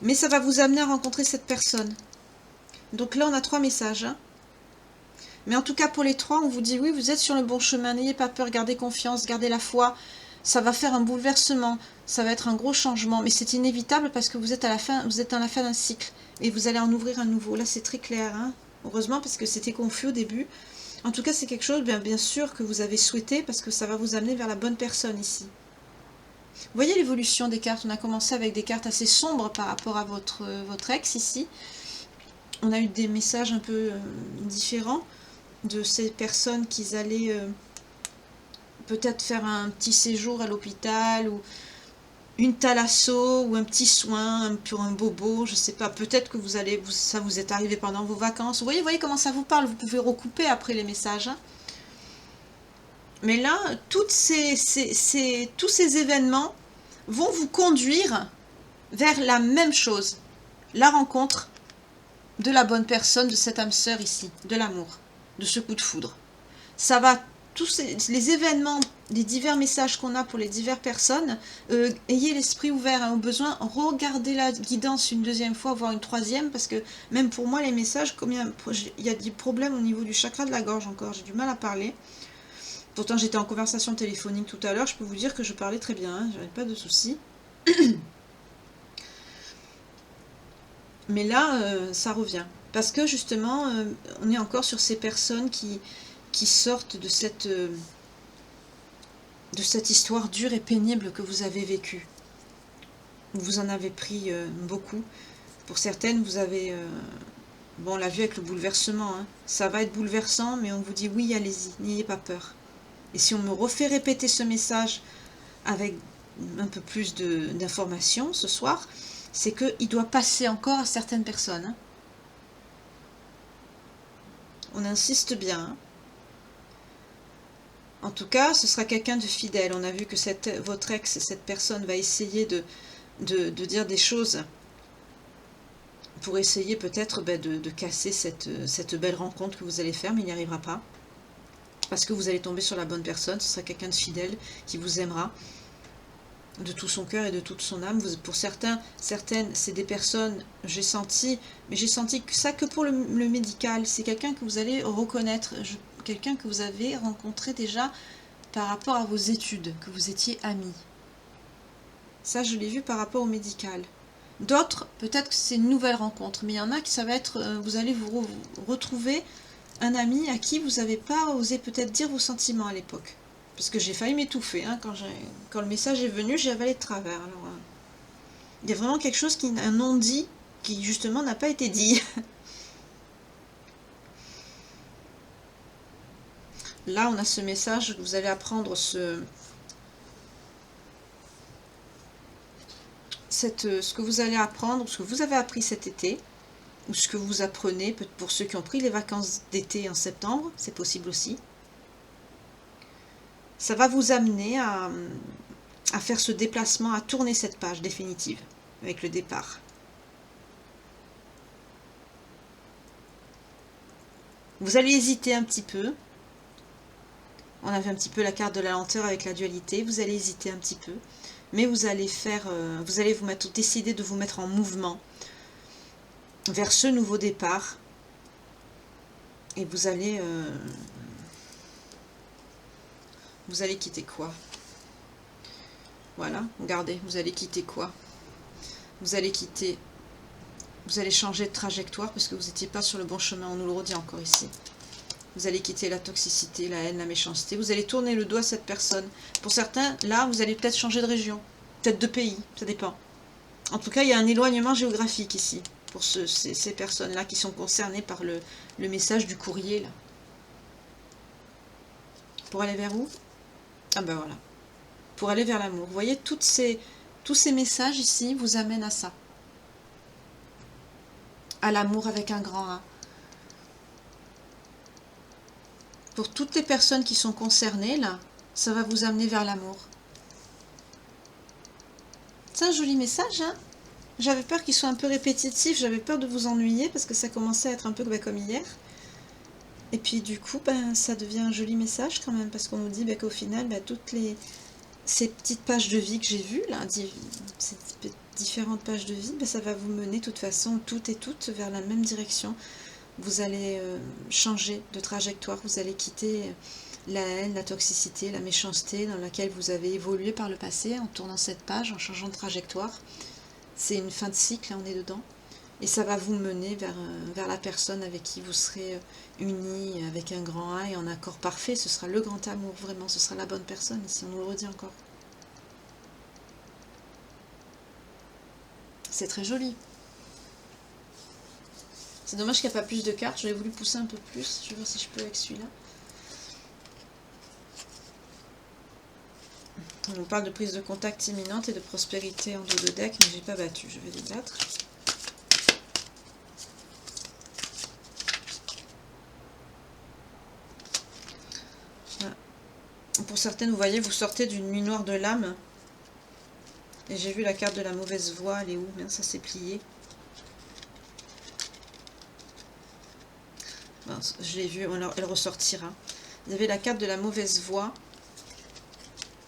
Mais ça va vous amener à rencontrer cette personne. Donc là, on a 3 messages. Hein. Mais en tout cas, pour les 3, on vous dit oui, vous êtes sur le bon chemin, n'ayez pas peur, gardez confiance, gardez la foi. Ça va faire un bouleversement, ça va être un gros changement, mais c'est inévitable parce que vous êtes à la fin d'un cycle et vous allez en ouvrir un nouveau. Là, c'est très clair, hein. Heureusement, parce que c'était confus au début. En tout cas, c'est quelque chose, bien sûr, que vous avez souhaité parce que ça va vous amener vers la bonne personne ici. Vous voyez l'évolution des cartes. On a commencé avec des cartes assez sombres par rapport à votre ex ici. On a eu des messages un peu différents de ces personnes qui allaient peut-être faire un petit séjour à l'hôpital ou une thalasso ou un petit soin pour un bobo, je sais pas, peut-être que ça vous est arrivé pendant vos vacances. Vous voyez comment ça vous parle, vous pouvez recouper après les messages. Hein. Mais là, tous ces événements vont vous conduire vers la même chose, la rencontre de la bonne personne, de cette âme sœur ici, de l'amour, de ce coup de foudre. Ça va, tous les événements, les divers messages qu'on a pour les diverses personnes, ayez l'esprit ouvert hein, au besoin, regardez la guidance une deuxième fois, voire une troisième, parce que même pour moi, les messages, il y a des problèmes au niveau du chakra de la gorge encore, j'ai du mal à parler. Pourtant, j'étais en conversation téléphonique tout à l'heure, je peux vous dire que je parlais très bien, hein, j'avais pas de soucis. Mais là, ça revient. Parce que justement, on est encore sur ces personnes qui sortent de cette histoire dure et pénible que vous avez vécue. Vous en avez pris beaucoup. Pour certaines, vous avez... bon, on l'a vu avec le bouleversement. Hein. Ça va être bouleversant, mais on vous dit oui, allez-y, n'ayez pas peur. Et si on me refait répéter ce message avec un peu plus d'informations ce soir, c'est qu'il doit passer encore à certaines personnes. Hein. On insiste bien. Hein. En tout cas, ce sera quelqu'un de fidèle. On a vu que votre ex, cette personne, va essayer de dire des choses pour essayer peut-être de casser cette belle rencontre que vous allez faire, mais il n'y arrivera pas. Parce que vous allez tomber sur la bonne personne. Ce sera quelqu'un de fidèle qui vous aimera de tout son cœur et de toute son âme. Pour certaines, c'est des personnes, j'ai senti que ça que pour le médical, c'est quelqu'un que vous allez reconnaître, quelqu'un que vous avez rencontré déjà par rapport à vos études, que vous étiez amis. Ça, je l'ai vu par rapport au médical. D'autres, peut-être que c'est une nouvelle rencontre, mais il y en a qui ça va être, vous allez vous retrouver un ami à qui vous n'avez pas osé peut-être dire vos sentiments à l'époque. Parce que j'ai failli m'étouffer. Hein, quand le message est venu, j'ai avalé de travers. Alors, il y a vraiment quelque chose, un non-dit, qui justement n'a pas été dit. Là, on a ce message que vous allez apprendre ce que vous allez apprendre, ce que vous avez appris cet été, ou ce que vous apprenez, pour ceux qui ont pris les vacances d'été en septembre, c'est possible aussi. Ça va vous amener à faire ce déplacement, à tourner cette page définitive, avec le départ. Vous allez hésiter un petit peu. On avait un petit peu la carte de la lenteur avec la dualité. Vous allez hésiter un petit peu. Mais vous allez décider de vous mettre en mouvement vers ce nouveau départ. Et vous allez quitter quoi? Voilà, regardez, vous allez quitter quoi? Vous allez quitter Vous allez changer de trajectoire parce que vous n'étiez pas sur le bon chemin, on nous le redit encore ici. Vous allez quitter la toxicité, la haine, la méchanceté. Vous allez tourner le dos à cette personne. Pour certains, là, vous allez peut-être changer de région. Peut-être de pays, ça dépend. En tout cas, il y a un éloignement géographique ici. Pour ces personnes-là qui sont concernées par le message du courrier. Là. Pour aller vers où? Ah ben voilà. Pour aller vers l'amour. Vous voyez, tous ces messages ici vous amènent à ça. À l'amour avec un grand A. Pour toutes les personnes qui sont concernées, là, ça va vous amener vers l'amour. C'est un joli message, hein? J'avais peur qu'il soit un peu répétitif, j'avais peur de vous ennuyer, parce que ça commençait à être un peu comme hier. Et puis du coup, ça devient un joli message quand même, parce qu'on nous dit qu'au final, toutes ces petites pages de vie que j'ai vues, là, ces différentes pages de vie, ça va vous mener de toute façon, toutes et toutes, vers la même direction. Vous allez changer de trajectoire, vous allez quitter la haine, la toxicité, la méchanceté dans laquelle vous avez évolué par le passé en tournant cette page, en changeant de trajectoire. C'est une fin de cycle, on est dedans. Et ça va vous mener vers la personne avec qui vous serez unis avec un grand A et en accord parfait. Ce sera le grand amour, vraiment, ce sera la bonne personne, si on nous le redit encore. C'est très joli. C'est dommage qu'il n'y a pas plus de cartes, j'aurais voulu pousser un peu plus. Je vais voir si je peux avec celui-là. On parle de prise de contact imminente et de prospérité en dos de deck, mais j'ai pas battu, je vais les battre. Voilà. Pour certaines, vous voyez, vous sortez d'une nuit noire de l'âme. Et j'ai vu la carte de la mauvaise voie, elle est où? Bien, ça s'est plié. Je l'ai vue, elle ressortira. Il y avait la carte de la mauvaise voie.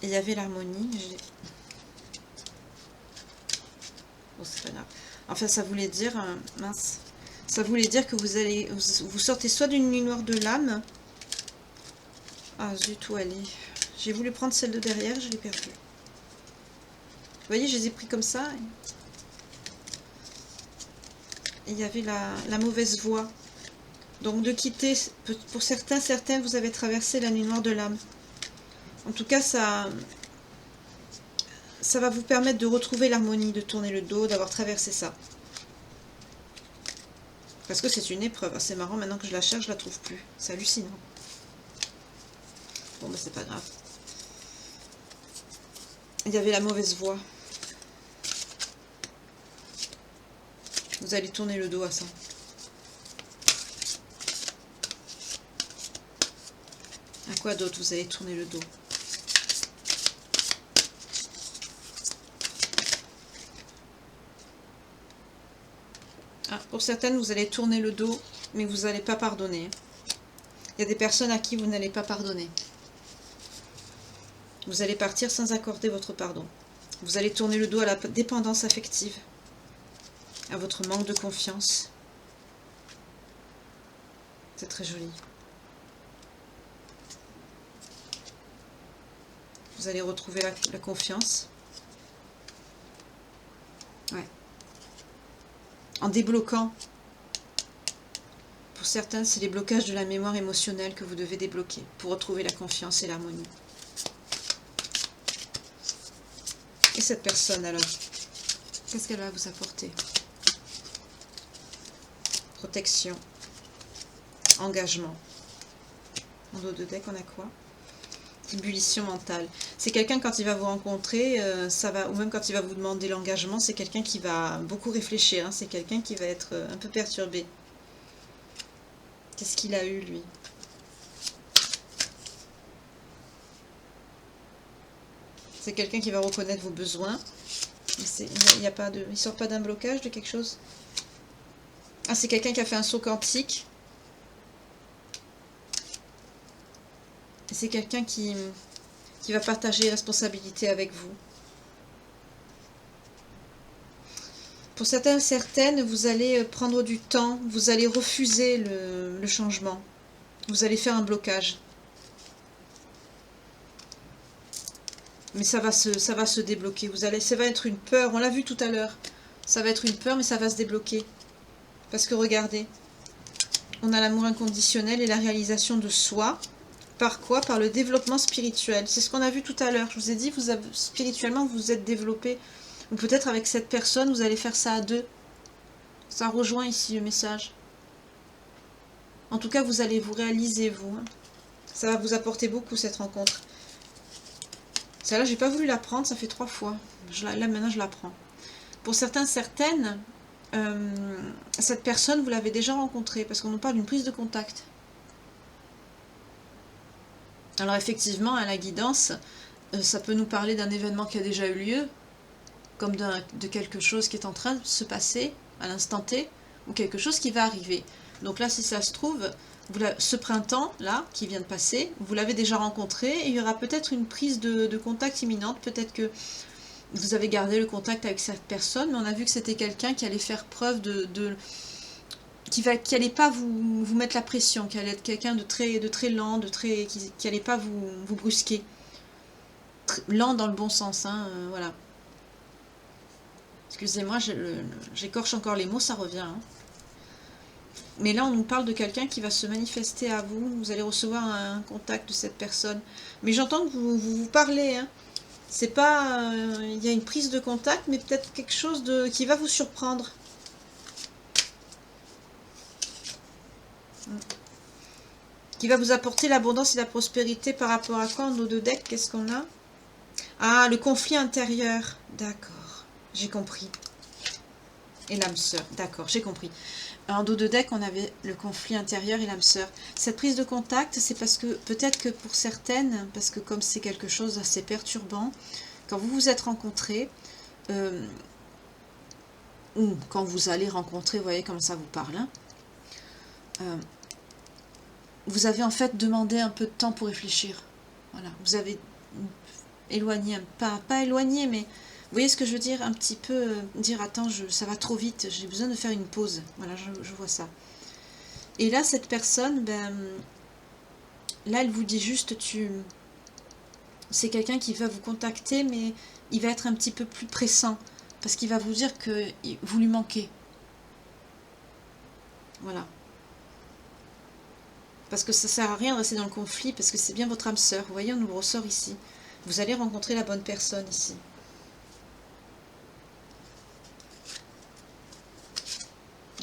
Et il y avait l'harmonie. Bon, c'est pas grave. Enfin, ça voulait dire... mince. Ça voulait dire que vous sortez soit d'une nuit noire de l'âme. Ah, zut, où elle est? J'ai voulu prendre celle de derrière, je l'ai perdue. Vous voyez, je les ai pris comme ça. Et il y avait la mauvaise voie. Donc de quitter, pour certains, vous avez traversé la nuit noire de l'âme. En tout cas, ça va vous permettre de retrouver l'harmonie, de tourner le dos, d'avoir traversé ça. Parce que c'est une épreuve. C'est marrant, maintenant que je la cherche, je la trouve plus. C'est hallucinant. Bon, c'est pas grave. Il y avait la mauvaise voie. Vous allez tourner le dos à ça. À quoi d'autre vous allez tourner le dos? Pour certaines, vous allez tourner le dos, mais vous n'allez pas pardonner. Il y a des personnes à qui vous n'allez pas pardonner. Vous allez partir sans accorder votre pardon. Vous allez tourner le dos à la dépendance affective, à votre manque de confiance. C'est très joli. Vous allez retrouver la confiance. Ouais. En débloquant. Pour certains, c'est les blocages de la mémoire émotionnelle que vous devez débloquer pour retrouver la confiance et l'harmonie. Et cette personne alors, qu'est-ce qu'elle va vous apporter? Protection. Engagement. En dos de deck, on a quoi? Ébullition mentale. C'est quelqu'un, quand il va vous rencontrer, ou même quand il va vous demander l'engagement, c'est quelqu'un qui va beaucoup réfléchir. Hein, c'est quelqu'un qui va être un peu perturbé. Qu'est-ce qu'il a eu, lui? C'est quelqu'un qui va reconnaître vos besoins. Il ne sort pas d'un blocage, de quelque chose? Ah, c'est quelqu'un qui a fait un saut quantique. C'est quelqu'un qui va partager les responsabilités avec vous. Pour certaines, vous allez prendre du temps, vous allez refuser le changement. Vous allez faire un blocage. Mais ça va se débloquer. Ça va être une peur, on l'a vu tout à l'heure. Ça va être une peur, mais ça va se débloquer. Parce que regardez, on a l'amour inconditionnel et la réalisation de soi. Par quoi? Par le développement spirituel. C'est ce qu'on a vu tout à l'heure. Je vous ai dit, spirituellement, vous êtes développé. Ou peut-être avec cette personne, vous allez faire ça à deux. Ça rejoint ici le message. En tout cas, vous allez vous réaliser, vous. Hein. Ça va vous apporter beaucoup, cette rencontre. Celle-là, j'ai pas voulu la prendre, ça fait 3 fois. Là, maintenant, je la prends. Pour certains, certaines, cette personne, vous l'avez déjà rencontrée, parce qu'on nous parle d'une prise de contact. Alors, effectivement, à la guidance, ça peut nous parler d'un événement qui a déjà eu lieu, comme de quelque chose qui est en train de se passer à l'instant T, ou quelque chose qui va arriver. Donc là, si ça se trouve, ce printemps-là, qui vient de passer, vous l'avez déjà rencontré, et il y aura peut-être une prise de contact imminente, peut-être que vous avez gardé le contact avec cette personne, mais on a vu que c'était quelqu'un qui allait faire preuve qui allait pas vous mettre la pression, qui allait être quelqu'un de très lent, qui allait pas vous brusquer. Lent dans le bon sens, hein, voilà. Excusez-moi, j'écorche encore les mots, ça revient. Hein. Mais là, on nous parle de quelqu'un qui va se manifester à vous. Vous allez recevoir un contact de cette personne. Mais j'entends que vous parlez. Hein. C'est pas... Il y a une prise de contact, mais peut-être quelque chose qui va vous surprendre. Qui va vous apporter l'abondance et la prospérité par rapport à quoi en dos de deck? Qu'est-ce qu'on a? Ah, le conflit intérieur. D'accord. J'ai compris. Et l'âme sœur. D'accord, j'ai compris. En dos de deck, on avait le conflit intérieur et l'âme sœur. Cette prise de contact, c'est parce que, peut-être que pour certaines, parce que comme c'est quelque chose d'assez perturbant, quand vous vous êtes rencontrés, ou quand vous allez rencontrer, vous voyez comment ça vous parle, hein, vous avez en fait demandé un peu de temps pour réfléchir. Voilà, vous avez éloigné, pas éloigné, mais... Vous voyez ce que je veux dire? Un petit peu dire, attends, ça va trop vite, j'ai besoin de faire une pause. Voilà, je vois ça. Et là, cette personne, là, elle vous dit juste, c'est quelqu'un qui va vous contacter, mais il va être un petit peu plus pressant, parce qu'il va vous dire que vous lui manquez. Voilà. Parce que ça sert à rien de rester dans le conflit, parce que c'est bien votre âme sœur. Vous voyez, on nous le ressort ici. Vous allez rencontrer la bonne personne ici.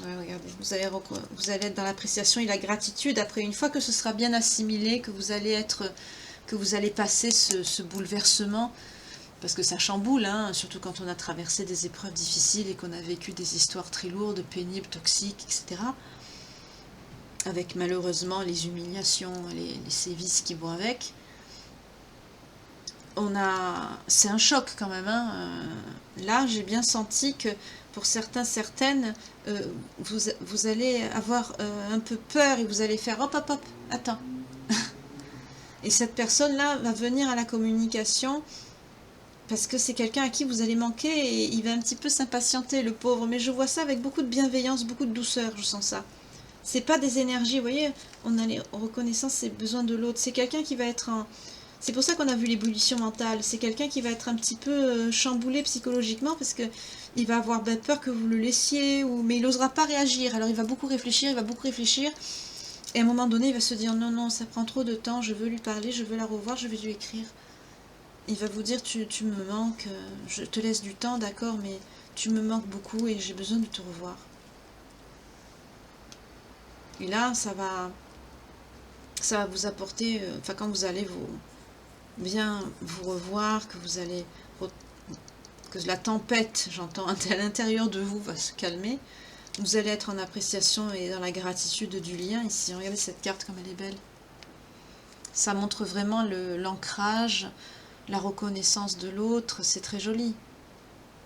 Ouais, regardez, vous allez être dans l'appréciation et la gratitude. Après, une fois que ce sera bien assimilé, que vous allez passer ce bouleversement, parce que ça chamboule, hein, surtout quand on a traversé des épreuves difficiles et qu'on a vécu des histoires très lourdes, pénibles, toxiques, etc. Avec malheureusement les humiliations, les sévices qui vont avec. C'est un choc quand même. Hein. Là, j'ai bien senti que pour certains, certaines, vous allez avoir un peu peur et vous allez faire hop, hop, hop, attends. Et cette personne-là va venir à la communication parce que c'est quelqu'un à qui vous allez manquer et il va un petit peu s'impatienter, le pauvre. Mais je vois ça avec beaucoup de bienveillance, beaucoup de douceur, je sens ça. C'est pas des énergies, vous voyez, on a les reconnaissances et besoins de l'autre. C'est quelqu'un qui va être en... C'est pour ça qu'on a vu l'ébullition mentale. C'est quelqu'un qui va être un petit peu chamboulé psychologiquement parce que il va avoir peur que vous le laissiez, mais il n'osera pas réagir. Alors il va beaucoup réfléchir, et à un moment donné, il va se dire non, non, ça prend trop de temps, je veux lui parler, je veux la revoir, je vais lui écrire. Il va vous dire tu me manques, je te laisse du temps, d'accord, mais tu me manques beaucoup et j'ai besoin de te revoir. Et là, ça va vous apporter, enfin quand vous allez bien vous revoir, que vous allez... que la tempête, j'entends, à l'intérieur de vous va se calmer, vous allez être en appréciation et dans la gratitude du lien ici. Regardez cette carte comme elle est belle. Ça montre vraiment l'ancrage, la reconnaissance de l'autre, c'est très joli.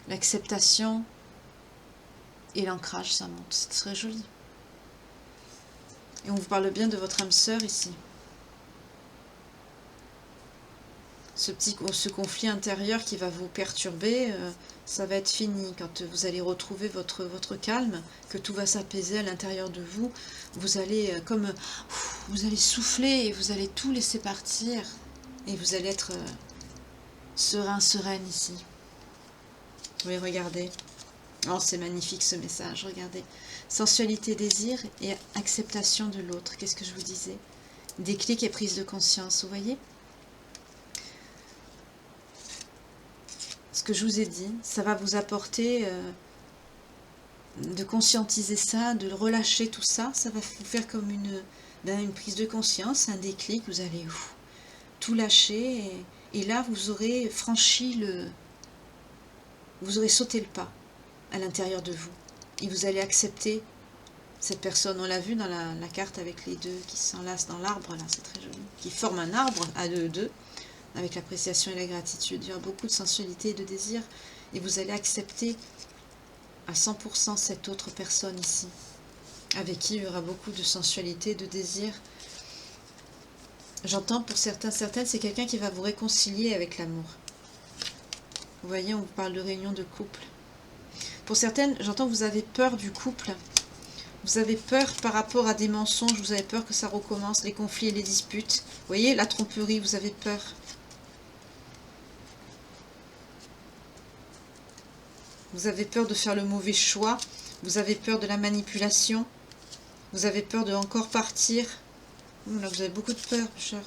L'acceptation et l'ancrage, ça monte, c'est très joli. Et on vous parle bien de votre âme sœur ici. Ce conflit intérieur qui va vous perturber, ça va être fini. Quand vous allez retrouver votre calme, que tout va s'apaiser à l'intérieur de vous, vous allez vous allez souffler et vous allez tout laisser partir. Et vous allez être serein, sereine ici. Oui, regardez. Oh, c'est magnifique ce message, regardez. Sensualité, désir et acceptation de l'autre. Qu'est-ce que je vous disais? Déclic et prise de conscience, vous voyez? Ce que je vous ai dit, ça va vous apporter de conscientiser ça, de relâcher tout ça. Ça va vous faire comme une prise de conscience, un déclic. Vous allez tout lâcher et là vous aurez franchi vous aurez sauté le pas à l'intérieur de vous. Et vous allez accepter cette personne. On l'a vu dans la carte avec les deux qui s'enlacent dans l'arbre, là, c'est très joli. Qui forment un arbre à deux, avec l'appréciation et la gratitude. Il y aura beaucoup de sensualité et de désir. Et vous allez accepter à 100% cette autre personne ici, avec qui il y aura beaucoup de sensualité, de désir. J'entends pour certains, certaines, c'est quelqu'un qui va vous réconcilier avec l'amour. Vous voyez, on vous parle de réunion de couple. Pour certaines, j'entends que vous avez peur du couple. Vous avez peur par rapport à des mensonges, vous avez peur que ça recommence, les conflits et les disputes. Vous voyez, la tromperie, vous avez peur. Vous avez peur de faire le mauvais choix. Vous avez peur de la manipulation. Vous avez peur de encore partir. Là, vous avez beaucoup de peur, cher.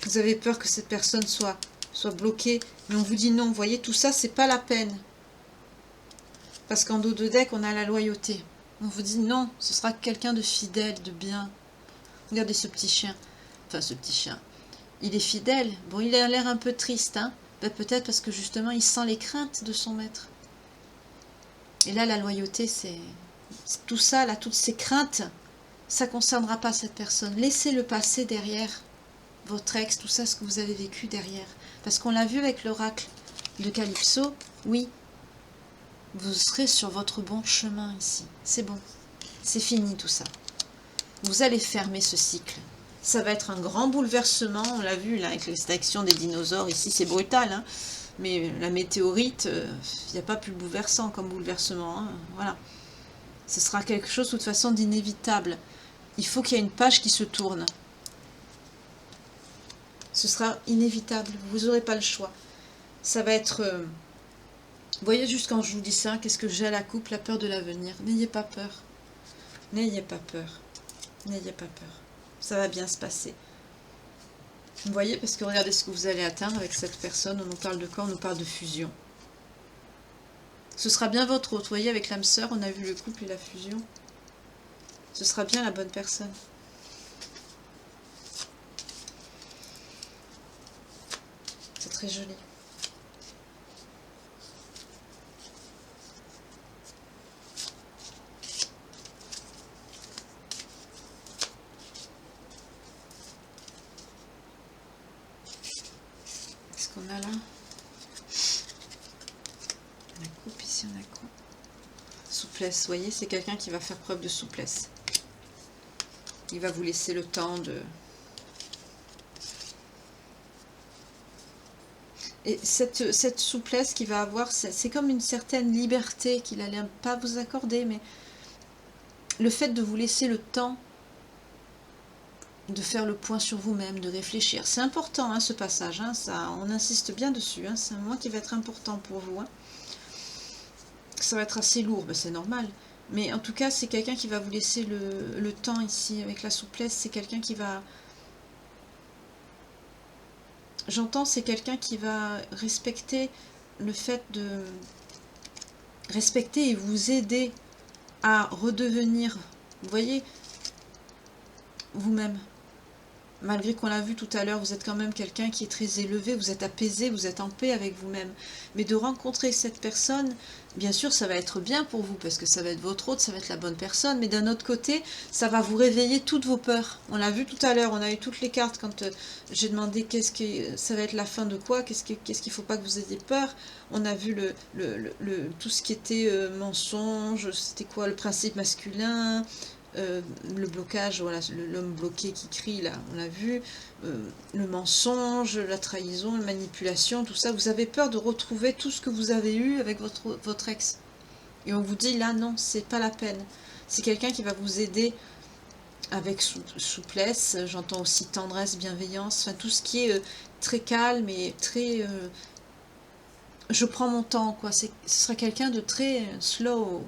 Vous avez peur que cette personne soit bloquée. Mais on vous dit non, vous voyez, tout ça, c'est pas la peine. Parce qu'en dos de deck, on a la loyauté. On vous dit non, ce sera quelqu'un de fidèle, de bien. Regardez ce petit chien. Enfin, ce petit chien. Il est fidèle. Bon, il a l'air un peu triste, hein. Ben, peut-être parce que justement, il sent les craintes de son maître. Et là, la loyauté, c'est tout ça, là, toutes ces craintes, ça ne concernera pas cette personne. Laissez le passé derrière votre ex, tout ça, ce que vous avez vécu derrière. Parce qu'on l'a vu avec l'oracle de Calypso, oui, vous serez sur votre bon chemin ici. C'est bon, c'est fini tout ça. Vous allez fermer ce cycle. Ça va être un grand bouleversement, on l'a vu là avec l'extinction des dinosaures, ici c'est brutal, hein. Mais la météorite, il n'y a pas plus bouleversant comme bouleversement, hein. Voilà. Ce sera quelque chose de toute façon d'inévitable. Il faut qu'il y ait une page qui se tourne. Ce sera inévitable, vous n'aurez pas le choix. Ça va être... vous voyez juste quand je vous dis ça, qu'est-ce que j'ai à la coupe, la peur de l'avenir. N'ayez pas peur. N'ayez pas peur. N'ayez pas peur. Ça va bien se passer. Vous voyez, parce que regardez ce que vous allez atteindre avec cette personne. On nous parle de quoi? On nous parle de fusion. Ce sera bien votre autre. Vous voyez, avec l'âme sœur, on a vu le couple et la fusion. Ce sera bien la bonne personne. C'est très joli. Qu'est-ce qu'on a là? La coupe, ici on a quoi? Souplesse, vous voyez, c'est quelqu'un qui va faire preuve de souplesse. Il va vous laisser le temps de... Et cette souplesse qu'il va avoir, c'est comme une certaine liberté qu'il allait pas vous accorder, mais le fait de vous laisser le temps de faire le point sur vous-même, de réfléchir. C'est important, hein, ce passage, hein, ça, on insiste bien dessus, hein, c'est un moment qui va être important pour vous. Hein. Ça va être assez lourd, ben, c'est normal. Mais en tout cas, c'est quelqu'un qui va vous laisser le temps ici, avec la souplesse, c'est quelqu'un qui va... J'entends, c'est quelqu'un qui va respecter le fait de... Respecter et vous aider à redevenir, vous voyez, vous-même. Malgré qu'on l'a vu tout à l'heure, vous êtes quand même quelqu'un qui est très élevé, vous êtes apaisé, vous êtes en paix avec vous-même. Mais de rencontrer cette personne, bien sûr, ça va être bien pour vous, parce que ça va être votre hôte, ça va être la bonne personne, mais d'un autre côté, ça va vous réveiller toutes vos peurs. On l'a vu tout à l'heure, on a eu toutes les cartes quand j'ai demandé qu'est-ce que ça va être la fin de quoi, qu'est-ce qu'il ne faut pas que vous ayez peur. On a vu tout ce qui était mensonge, c'était quoi, le principe masculin, le blocage, voilà, l'homme bloqué qui crie, là, on l'a vu, le mensonge, la trahison, la manipulation, tout ça, vous avez peur de retrouver tout ce que vous avez eu avec votre ex. Et on vous dit, là, non, c'est pas la peine. C'est quelqu'un qui va vous aider avec souplesse, j'entends aussi tendresse, bienveillance, enfin, tout ce qui est très calme et très... je prends mon temps, quoi. Ce sera quelqu'un de très slow.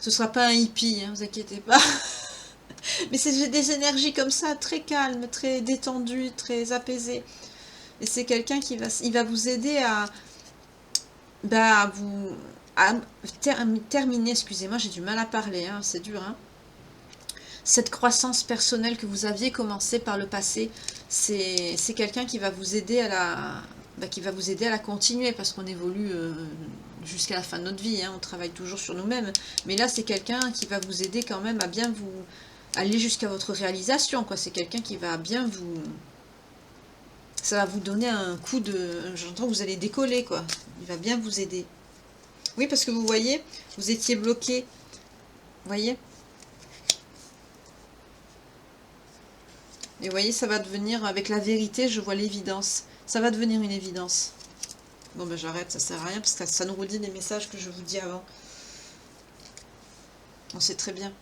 Ce sera pas un hippie, hein, vous inquiétez pas. Mais c'est des énergies comme ça, très calmes, très détendues, très apaisées. Et c'est quelqu'un qui va vous aider à, bah, à terminer, excusez-moi, j'ai du mal à parler, hein, c'est dur, hein. Cette croissance personnelle que vous aviez commencé par le passé, c'est quelqu'un qui va vous aider à la continuer, parce qu'on évolue jusqu'à la fin de notre vie, hein, on travaille toujours sur nous-mêmes. Mais là, c'est quelqu'un qui va vous aider quand même à bien vous aller jusqu'à votre réalisation, quoi. C'est quelqu'un qui va bien vous... Ça va vous donner un coup de... J'entends que vous allez décoller, quoi. Il va bien vous aider. Oui, parce que vous voyez, vous étiez bloqué. Vous voyez ? Et vous voyez, ça va devenir, avec la vérité, je vois l'évidence. Ça va devenir une évidence. Bon, ben j'arrête, ça sert à rien, parce que ça nous redit des messages que je vous dis avant. On sait très bien.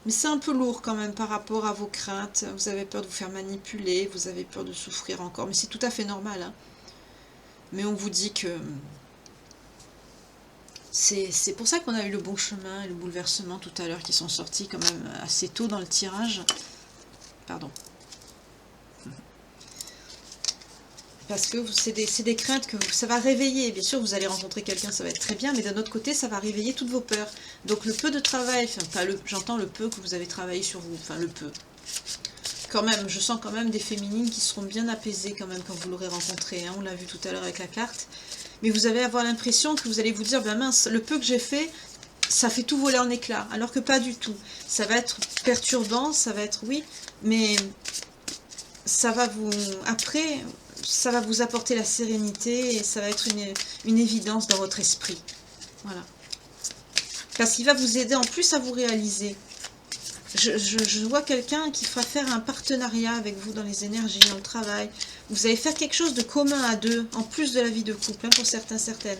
Mais c'est un peu lourd quand même par rapport à vos craintes. Vous avez peur de vous faire manipuler, vous avez peur de souffrir encore. Mais c'est tout à fait normal, hein. Mais on vous dit que... C'est pour ça qu'on a eu le bon chemin et le bouleversement tout à l'heure qui sont sortis quand même assez tôt dans le tirage. Pardon. Parce que c'est des craintes que ça va réveiller. Bien sûr, vous allez rencontrer quelqu'un, ça va être très bien, mais d'un autre côté, ça va réveiller toutes vos peurs. Donc le peu de travail, enfin, j'entends le peu que vous avez travaillé sur vous, enfin le peu. Quand même, je sens quand même des féminines qui seront bien apaisées quand même quand vous l'aurez rencontré, hein, on l'a vu tout à l'heure avec la carte. Mais vous allez avoir l'impression que vous allez vous dire, ben mince, le peu que j'ai fait, ça fait tout voler en éclats. Alors que pas du tout. Ça va être perturbant, ça va être, oui, mais ça va vous... Après, ça va vous apporter la sérénité et ça va être une évidence dans votre esprit. Voilà. Parce qu'il va vous aider en plus à vous réaliser. Je vois quelqu'un qui fera faire un partenariat avec vous dans les énergies, dans le travail. Vous allez faire quelque chose de commun à deux, en plus de la vie de couple, hein, pour certains, certaines.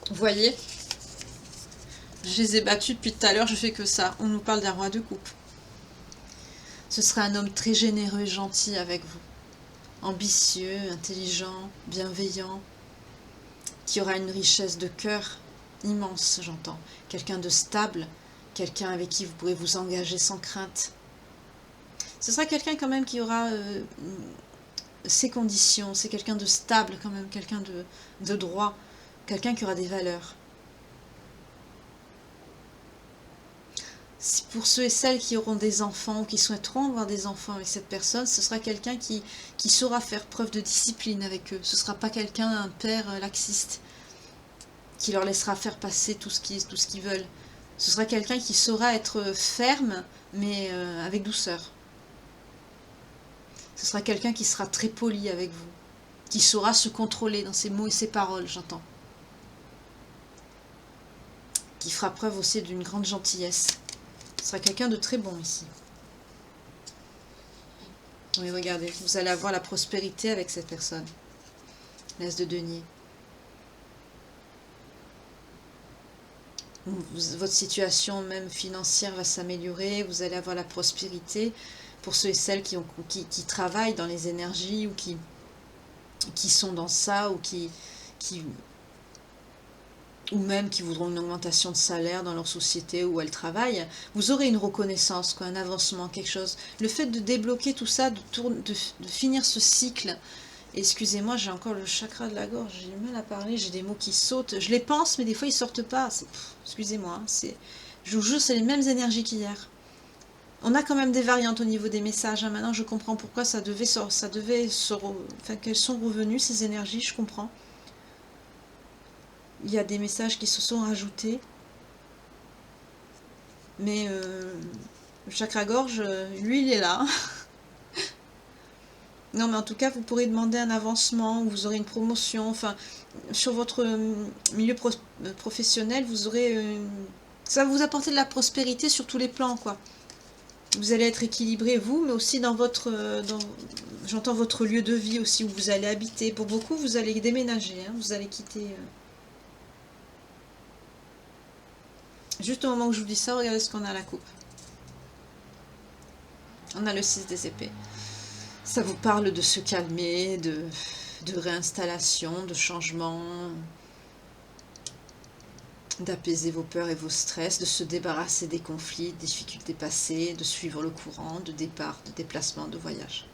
Vous voyez? Je les ai battus depuis tout à l'heure, je fais que ça. On nous parle d'un roi de coupe. Ce sera un homme très généreux et gentil avec vous. Ambitieux, intelligent, bienveillant, qui aura une richesse de cœur immense, j'entends. Quelqu'un de stable, quelqu'un avec qui vous pourrez vous engager sans crainte. Ce sera quelqu'un quand même qui aura ses conditions, c'est quelqu'un de stable quand même, quelqu'un de droit, quelqu'un qui aura des valeurs. Pour ceux et celles qui auront des enfants ou qui souhaiteront avoir des enfants avec cette personne, ce sera quelqu'un qui saura faire preuve de discipline avec eux. Ce ne sera pas quelqu'un, un père laxiste, qui leur laissera faire passer tout ce qu'ils veulent. Ce sera quelqu'un qui saura être ferme, mais avec douceur. Ce sera quelqu'un qui sera très poli avec vous, qui saura se contrôler dans ses mots et ses paroles, j'entends. Qui fera preuve aussi d'une grande gentillesse. Ce sera quelqu'un de très bon ici. Oui, regardez, vous allez avoir la prospérité avec cette personne. L'As de denier. Votre situation même financière va s'améliorer, vous allez avoir la prospérité. Pour ceux et celles qui travaillent dans les énergies ou qui sont dans ça ou même qui voudront une augmentation de salaire dans leur société où elles travaillent, vous aurez une reconnaissance, quoi, un avancement, quelque chose. Le fait de débloquer tout ça, de finir ce cycle, excusez-moi, j'ai encore le chakra de la gorge, j'ai du mal à parler, j'ai des mots qui sautent, je les pense, mais des fois ils sortent pas, excusez-moi, je vous jure, c'est les mêmes énergies qu'hier. On a quand même des variantes au niveau des messages, hein. Maintenant je comprends pourquoi qu'elles sont revenues, ces énergies, je comprends. Il y a des messages qui se sont rajoutés. Mais le chakra-gorge, lui, il est là. Non, mais en tout cas, vous pourrez demander un avancement, ou vous aurez une promotion. Enfin, sur votre milieu professionnel, vous aurez... ça va vous apporter de la prospérité sur tous les plans, quoi. Vous allez être équilibré, vous, mais aussi dans votre... j'entends votre lieu de vie aussi, où vous allez habiter. Pour beaucoup, vous allez déménager, hein, vous allez quitter... Juste au moment où je vous dis ça, regardez ce qu'on a à la coupe. On a le 6 des épées. Ça vous parle de se calmer, de réinstallation, de changement. d'apaiser vos peurs et vos stress, de se débarrasser des conflits, des difficultés passées, de suivre le courant, de départ, de déplacement, de voyage.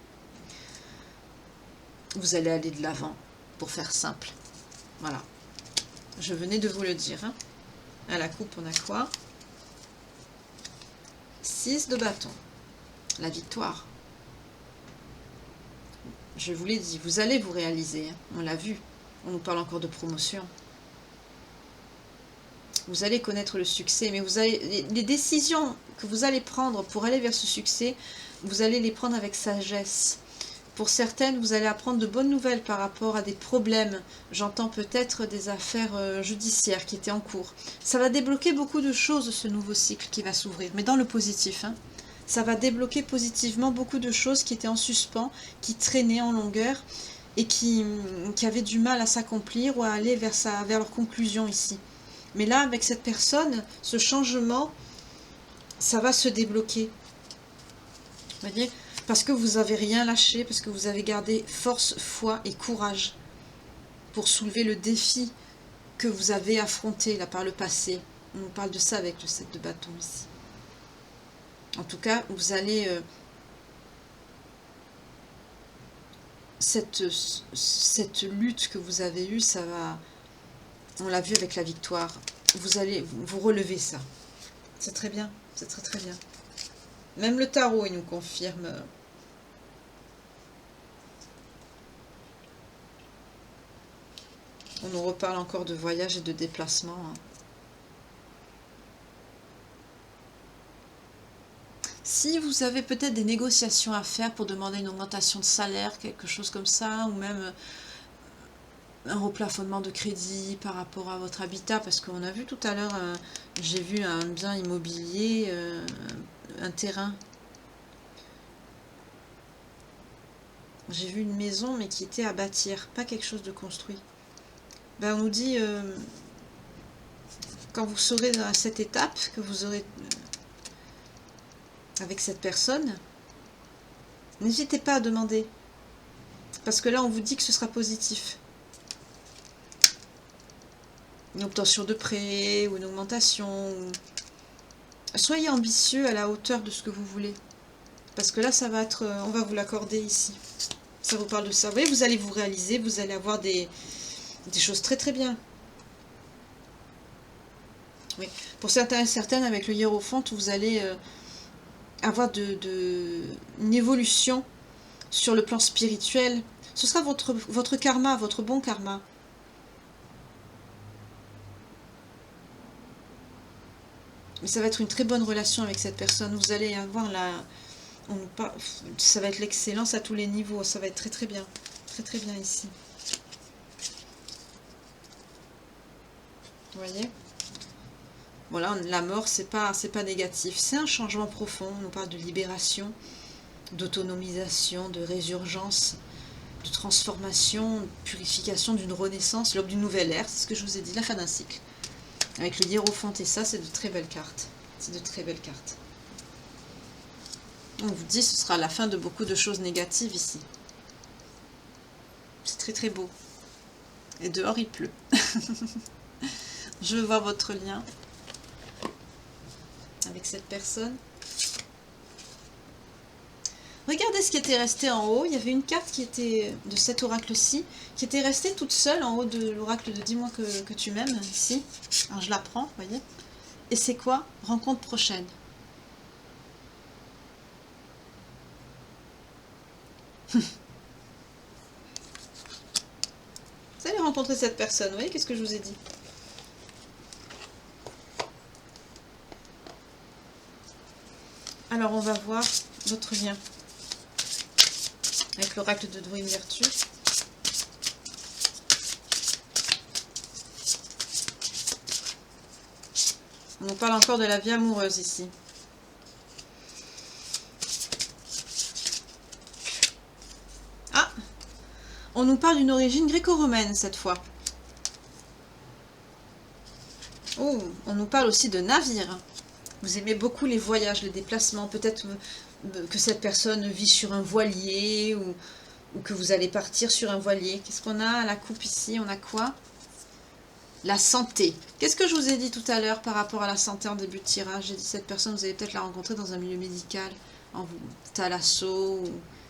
Vous allez aller de l'avant, pour faire simple. Voilà. Je venais de vous le dire. Hein. À la coupe, on a quoi? 6 de bâton. La victoire. Je vous l'ai dit, vous allez vous réaliser. Hein. On l'a vu. On nous parle encore de promotion. Vous allez connaître le succès, mais vous allez, les décisions que vous allez prendre pour aller vers ce succès, vous allez les prendre avec sagesse. Pour certaines, vous allez apprendre de bonnes nouvelles par rapport à des problèmes. J'entends peut-être des affaires judiciaires qui étaient en cours. Ça va débloquer beaucoup de choses, ce nouveau cycle qui va s'ouvrir, mais dans le positif. Hein. Ça va débloquer positivement beaucoup de choses qui étaient en suspens, qui traînaient en longueur et qui avaient du mal à s'accomplir ou à aller vers leur conclusion ici. Mais là, avec cette personne, ce changement, ça va se débloquer. Vous voyez ? Parce que vous n'avez rien lâché, parce que vous avez gardé force, foi et courage pour soulever le défi que vous avez affronté là par le passé. On nous parle de ça avec le 7 de bâton ici. En tout cas, vous allez... cette lutte que vous avez eue, ça va... On l'a vu avec la victoire. Vous allez vous relever ça. C'est très bien. C'est très très bien. Même le tarot, il nous confirme... On nous reparle encore de voyage et de déplacement. Hein. Si vous avez peut-être des négociations à faire pour demander une augmentation de salaire, quelque chose comme ça, ou même un replafonnement de crédit par rapport à votre habitat, parce qu'on a vu tout à l'heure, j'ai vu un bien immobilier, un terrain. J'ai vu une maison, mais qui était à bâtir, pas quelque chose de construit. Ben, on nous dit, quand vous serez à cette étape, que vous aurez avec cette personne, n'hésitez pas à demander. Parce que là, on vous dit que ce sera positif. Une obtention de prêt, ou une augmentation. Soyez ambitieux à la hauteur de ce que vous voulez. Parce que là, ça va être, on va vous l'accorder ici. Ça vous parle de ça. Vous voyez, vous allez vous réaliser, vous allez avoir des choses très très bien. Oui. Pour certains et certaines, avec le hiérophant, vous allez avoir une évolution sur le plan spirituel. Ce sera votre karma, votre bon karma. Mais ça va être une très bonne relation avec cette personne. Vous allez avoir ça va être l'excellence à tous les niveaux. Ça va être très très bien. Très très bien ici. Vous voyez? Voilà, la mort, c'est pas négatif. C'est un changement profond. On nous parle de libération, d'autonomisation, de résurgence, de transformation, de purification, d'une renaissance, l'aube d'une nouvelle ère. C'est ce que je vous ai dit, la fin d'un cycle. Avec le hiérophant et ça, c'est de très belles cartes. C'est de très belles cartes. On vous dit, ce sera la fin de beaucoup de choses négatives ici. C'est très très beau. Et dehors, il pleut. Je veux voir votre lien avec cette personne. Regardez ce qui était resté en haut. Il y avait une carte qui était de cet oracle-ci, qui était restée toute seule en haut de l'oracle de Dis-moi que tu m'aimes, ici. Alors je la prends, vous voyez. Et c'est quoi? Rencontre prochaine. Vous allez rencontrer cette personne, vous voyez, qu'est-ce que je vous ai dit? Alors on va voir votre lien avec l'oracle de Drouin Virtue. On nous parle encore de la vie amoureuse ici. Ah! On nous parle d'une origine gréco-romaine cette fois. Oh, on nous parle aussi de navire. Vous aimez beaucoup les voyages, les déplacements. Peut-être que cette personne vit sur un voilier ou que vous allez partir sur un voilier. Qu'est-ce qu'on a à la coupe ici? On a quoi? La santé. Qu'est-ce que je vous ai dit tout à l'heure par rapport à la santé en début de tirage? J'ai dit cette personne, vous allez peut-être la rencontrer dans un milieu médical, en thalasso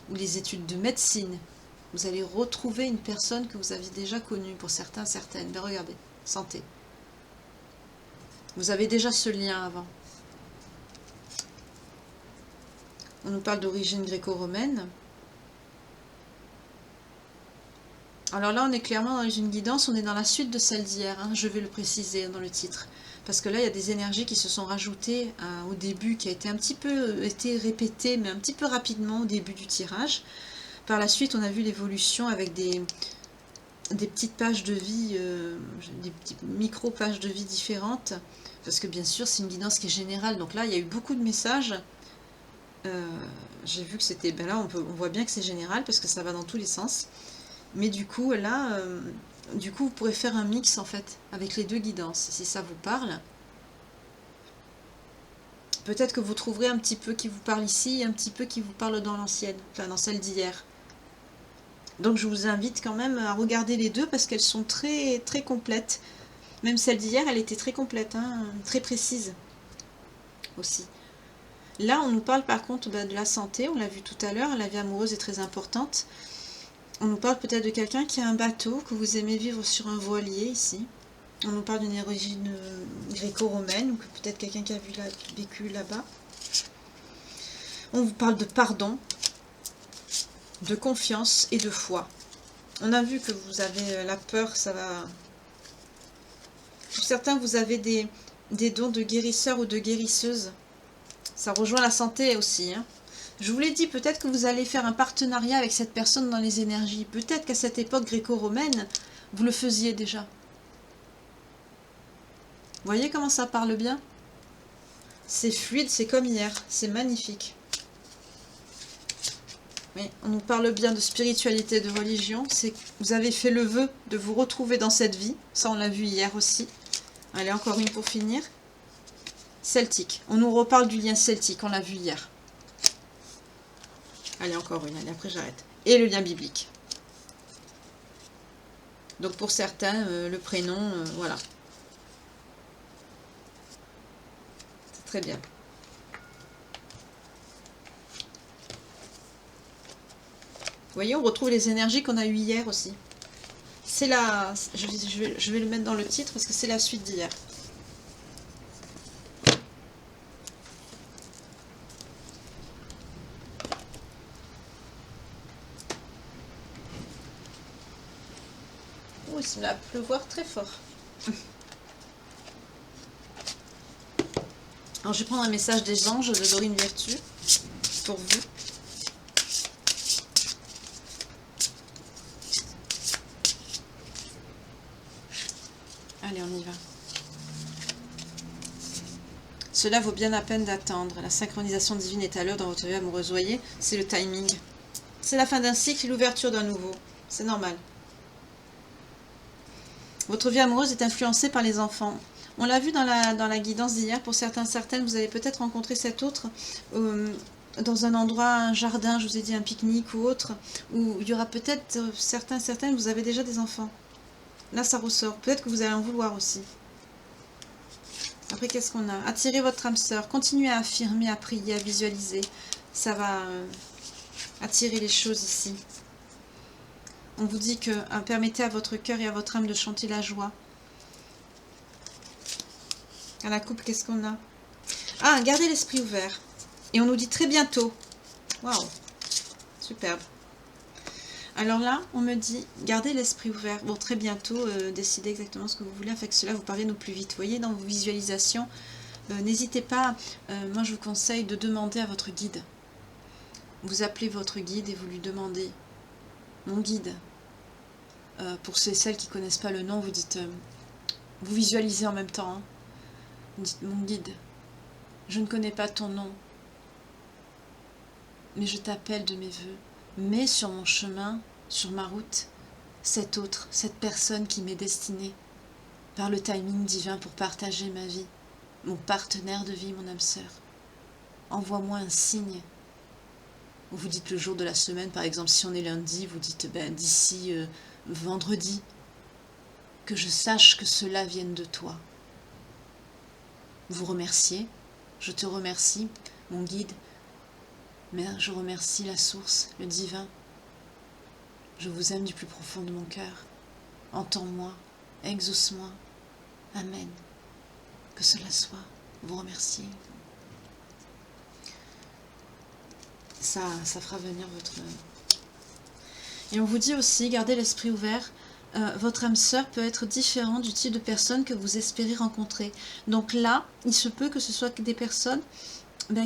ou les études de médecine. Vous allez retrouver une personne que vous aviez déjà connue, pour certains, certaines. Mais regardez, santé. Vous avez déjà ce lien avant. On nous parle d'origine gréco-romaine. Alors là, on est clairement dans une guidance, on est dans la suite de celle d'hier, hein, je vais le préciser dans le titre. Parce que là, il y a des énergies qui se sont rajoutées au début, qui a été un petit peu répétées, mais un petit peu rapidement au début du tirage. Par la suite, on a vu l'évolution avec des petites pages de vie, des petites micro-pages de vie différentes. Parce que bien sûr, c'est une guidance qui est générale. Donc là, il y a eu beaucoup de messages. J'ai vu que c'était... Ben là, on voit bien que c'est général, parce que ça va dans tous les sens. Mais du coup, là, vous pourrez faire un mix, en fait, avec les deux guidances, si ça vous parle. Peut-être que vous trouverez un petit peu qui vous parle ici, et un petit peu qui vous parle dans l'ancienne, enfin, dans celle d'hier. Donc, je vous invite quand même à regarder les deux, parce qu'elles sont très, très complètes. Même celle d'hier, elle était très complète, hein, très précise, aussi. Là, on nous parle, par contre, de la santé, on l'a vu tout à l'heure, la vie amoureuse est très importante. On nous parle peut-être de quelqu'un qui a un bateau, que vous aimez vivre sur un voilier ici. On nous parle d'une origine gréco-romaine, ou peut-être quelqu'un qui a vécu là-bas. On vous parle de pardon, de confiance et de foi. On a vu que vous avez la peur, ça va... Pour certains, vous avez des dons de guérisseur ou de guérisseuse. Ça rejoint la santé aussi, hein. Je vous l'ai dit, peut-être que vous allez faire un partenariat avec cette personne dans les énergies. Peut-être qu'à cette époque gréco-romaine, vous le faisiez déjà. Vous voyez comment ça parle bien? C'est fluide, c'est comme hier. C'est magnifique. Mais on nous parle bien de spiritualité, de religion. C'est vous avez fait le vœu de vous retrouver dans cette vie. Ça, on l'a vu hier aussi. Allez, encore une pour finir. Celtique. On nous reparle du lien celtique. On l'a vu hier. Allez, encore une, allez, après j'arrête. Et le lien biblique. Donc pour certains, le prénom, voilà. C'est très bien. Vous voyez, on retrouve les énergies qu'on a eues hier aussi. C'est la... Je vais le mettre dans le titre parce que c'est la suite d'hier. Il se met à pleuvoir très fort. Alors je vais prendre un message des anges de Dorine Vertu pour vous. Allez, on y va. Cela vaut bien la peine d'attendre. La synchronisation divine est à l'heure dans votre vie amoureuse. Voyez, c'est le timing. C'est la fin d'un cycle et l'ouverture d'un nouveau. C'est normal. Votre vie amoureuse est influencée par les enfants. On l'a vu dans la guidance d'hier. Pour certains, certaines, vous avez peut-être rencontré cet autre dans un endroit, un jardin, je vous ai dit un pique-nique ou autre, où il y aura peut-être certains, certaines, vous avez déjà des enfants. Là, ça ressort. Peut-être que vous allez en vouloir aussi. Après, qu'est-ce qu'on a? Attirez votre âme sœur. Continuez à affirmer, à prier, à visualiser. Ça va attirer les choses ici. On vous dit que permettez à votre cœur et à votre âme de chanter la joie. À la coupe, qu'est-ce qu'on a? Ah, gardez l'esprit ouvert. Et on nous dit très bientôt. Waouh, superbe. Alors là, on me dit, gardez l'esprit ouvert. Bon, très bientôt, décidez exactement ce que vous voulez, afin que cela vous parvienne au plus vite. Vous voyez, dans vos visualisations, n'hésitez pas, moi je vous conseille de demander à votre guide. Vous appelez votre guide et vous lui demandez, mon guide, pour celles qui ne connaissent pas le nom, vous dites, vous visualisez en même temps, hein. Vous dites, mon guide, je ne connais pas ton nom, mais je t'appelle de mes voeux. Mets sur mon chemin, sur ma route, cette personne qui m'est destinée, par le timing divin pour partager ma vie, mon partenaire de vie, mon âme sœur. Envoie-moi un signe. Vous dites le jour de la semaine, par exemple, si on est lundi, vous dites d'ici vendredi, que je sache que cela vienne de toi. Vous remerciez, je te remercie, mon guide, Mère, je remercie la source, le divin. Je vous aime du plus profond de mon cœur. Entends-moi, exauce-moi. Amen. Que cela soit. Vous remerciez. Ça fera venir votre... Et on vous dit aussi, gardez l'esprit ouvert. Votre âme sœur peut être différente du type de personne que vous espérez rencontrer. Donc là, il se peut que ce soit des personnes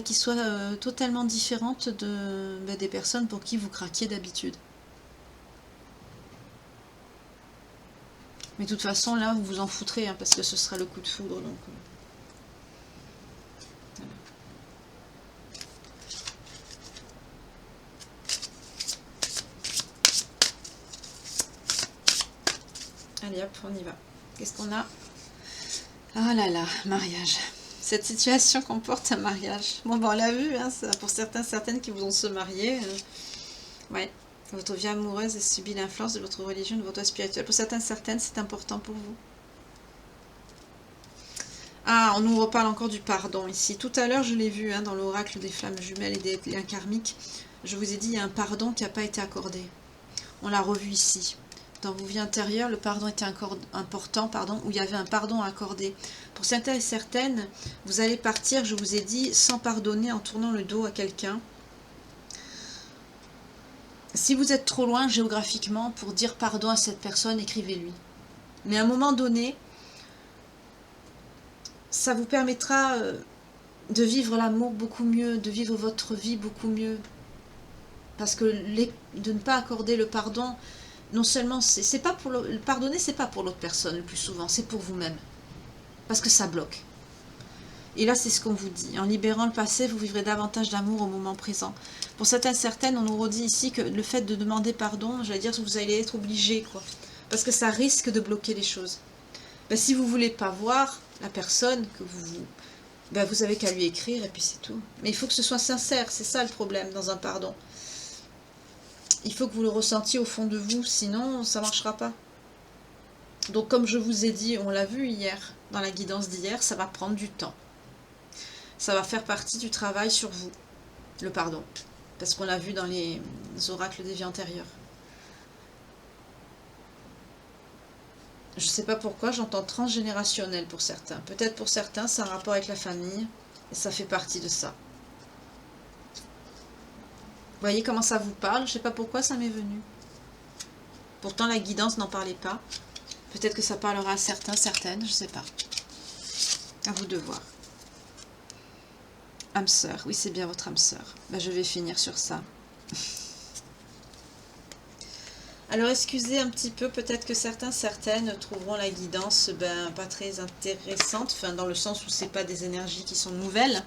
qui soient totalement différentes des personnes pour qui vous craquiez d'habitude. Mais de toute façon, là, vous vous en foutrez, hein, parce que ce sera le coup de foudre. Donc, voilà. Allez hop, on y va. Qu'est-ce qu'on a? Ah là là, mariage. Cette situation comporte un mariage. Bon, on l'a vu, hein, pour certains, certaines qui vont se marier. Ouais. Votre vie amoureuse a subi l'influence de votre religion, de votre spirituel. Pour certains, certaines, c'est important pour vous. Ah, on nous reparle encore du pardon ici. Tout à l'heure, je l'ai vu dans l'oracle des flammes jumelles et des liens karmiques. Je vous ai dit, il y a un pardon qui n'a pas été accordé. On l'a revu ici. Dans vos vies intérieures, le pardon était important, où il y avait un pardon à accorder. Pour certains et certaines, vous allez partir, je vous ai dit, sans pardonner en tournant le dos à quelqu'un. Si vous êtes trop loin géographiquement pour dire pardon à cette personne, écrivez-lui. Mais à un moment donné, ça vous permettra de vivre l'amour beaucoup mieux, de vivre votre vie beaucoup mieux. Parce que de ne pas accorder le pardon, non seulement, c'est pas pour le pardonner, c'est pas pour l'autre personne le plus souvent, c'est pour vous-même. Parce que ça bloque. Et là, c'est ce qu'on vous dit. En libérant le passé, vous vivrez davantage d'amour au moment présent. Pour certaines, certaines, on nous redit ici que le fait de demander pardon, j'allais dire que vous allez être obligé, quoi. Parce que ça risque de bloquer les choses. Si vous ne voulez pas voir la personne que vous avez qu'à lui écrire et puis c'est tout. Mais il faut que ce soit sincère, c'est ça le problème dans un pardon. Il faut que vous le ressentiez au fond de vous, sinon ça ne marchera pas. Donc comme je vous ai dit, on l'a vu hier, dans la guidance d'hier, ça va prendre du temps. Ça va faire partie du travail sur vous, le pardon. Parce qu'on l'a vu dans les oracles des vies antérieures. Je ne sais pas pourquoi, j'entends transgénérationnel pour certains. Peut-être pour certains, c'est un rapport avec la famille, et ça fait partie de ça. Vous voyez comment ça vous parle? Je ne sais pas pourquoi ça m'est venu. Pourtant, la guidance n'en parlait pas. Peut-être que ça parlera à certains, certaines, je ne sais pas. À vous de voir. Âme sœur, oui, c'est bien votre âme sœur. Je vais finir sur ça. Alors excusez un petit peu, peut-être que certains, certaines trouveront la guidance pas très intéressante, dans le sens où c'est pas des énergies qui sont nouvelles,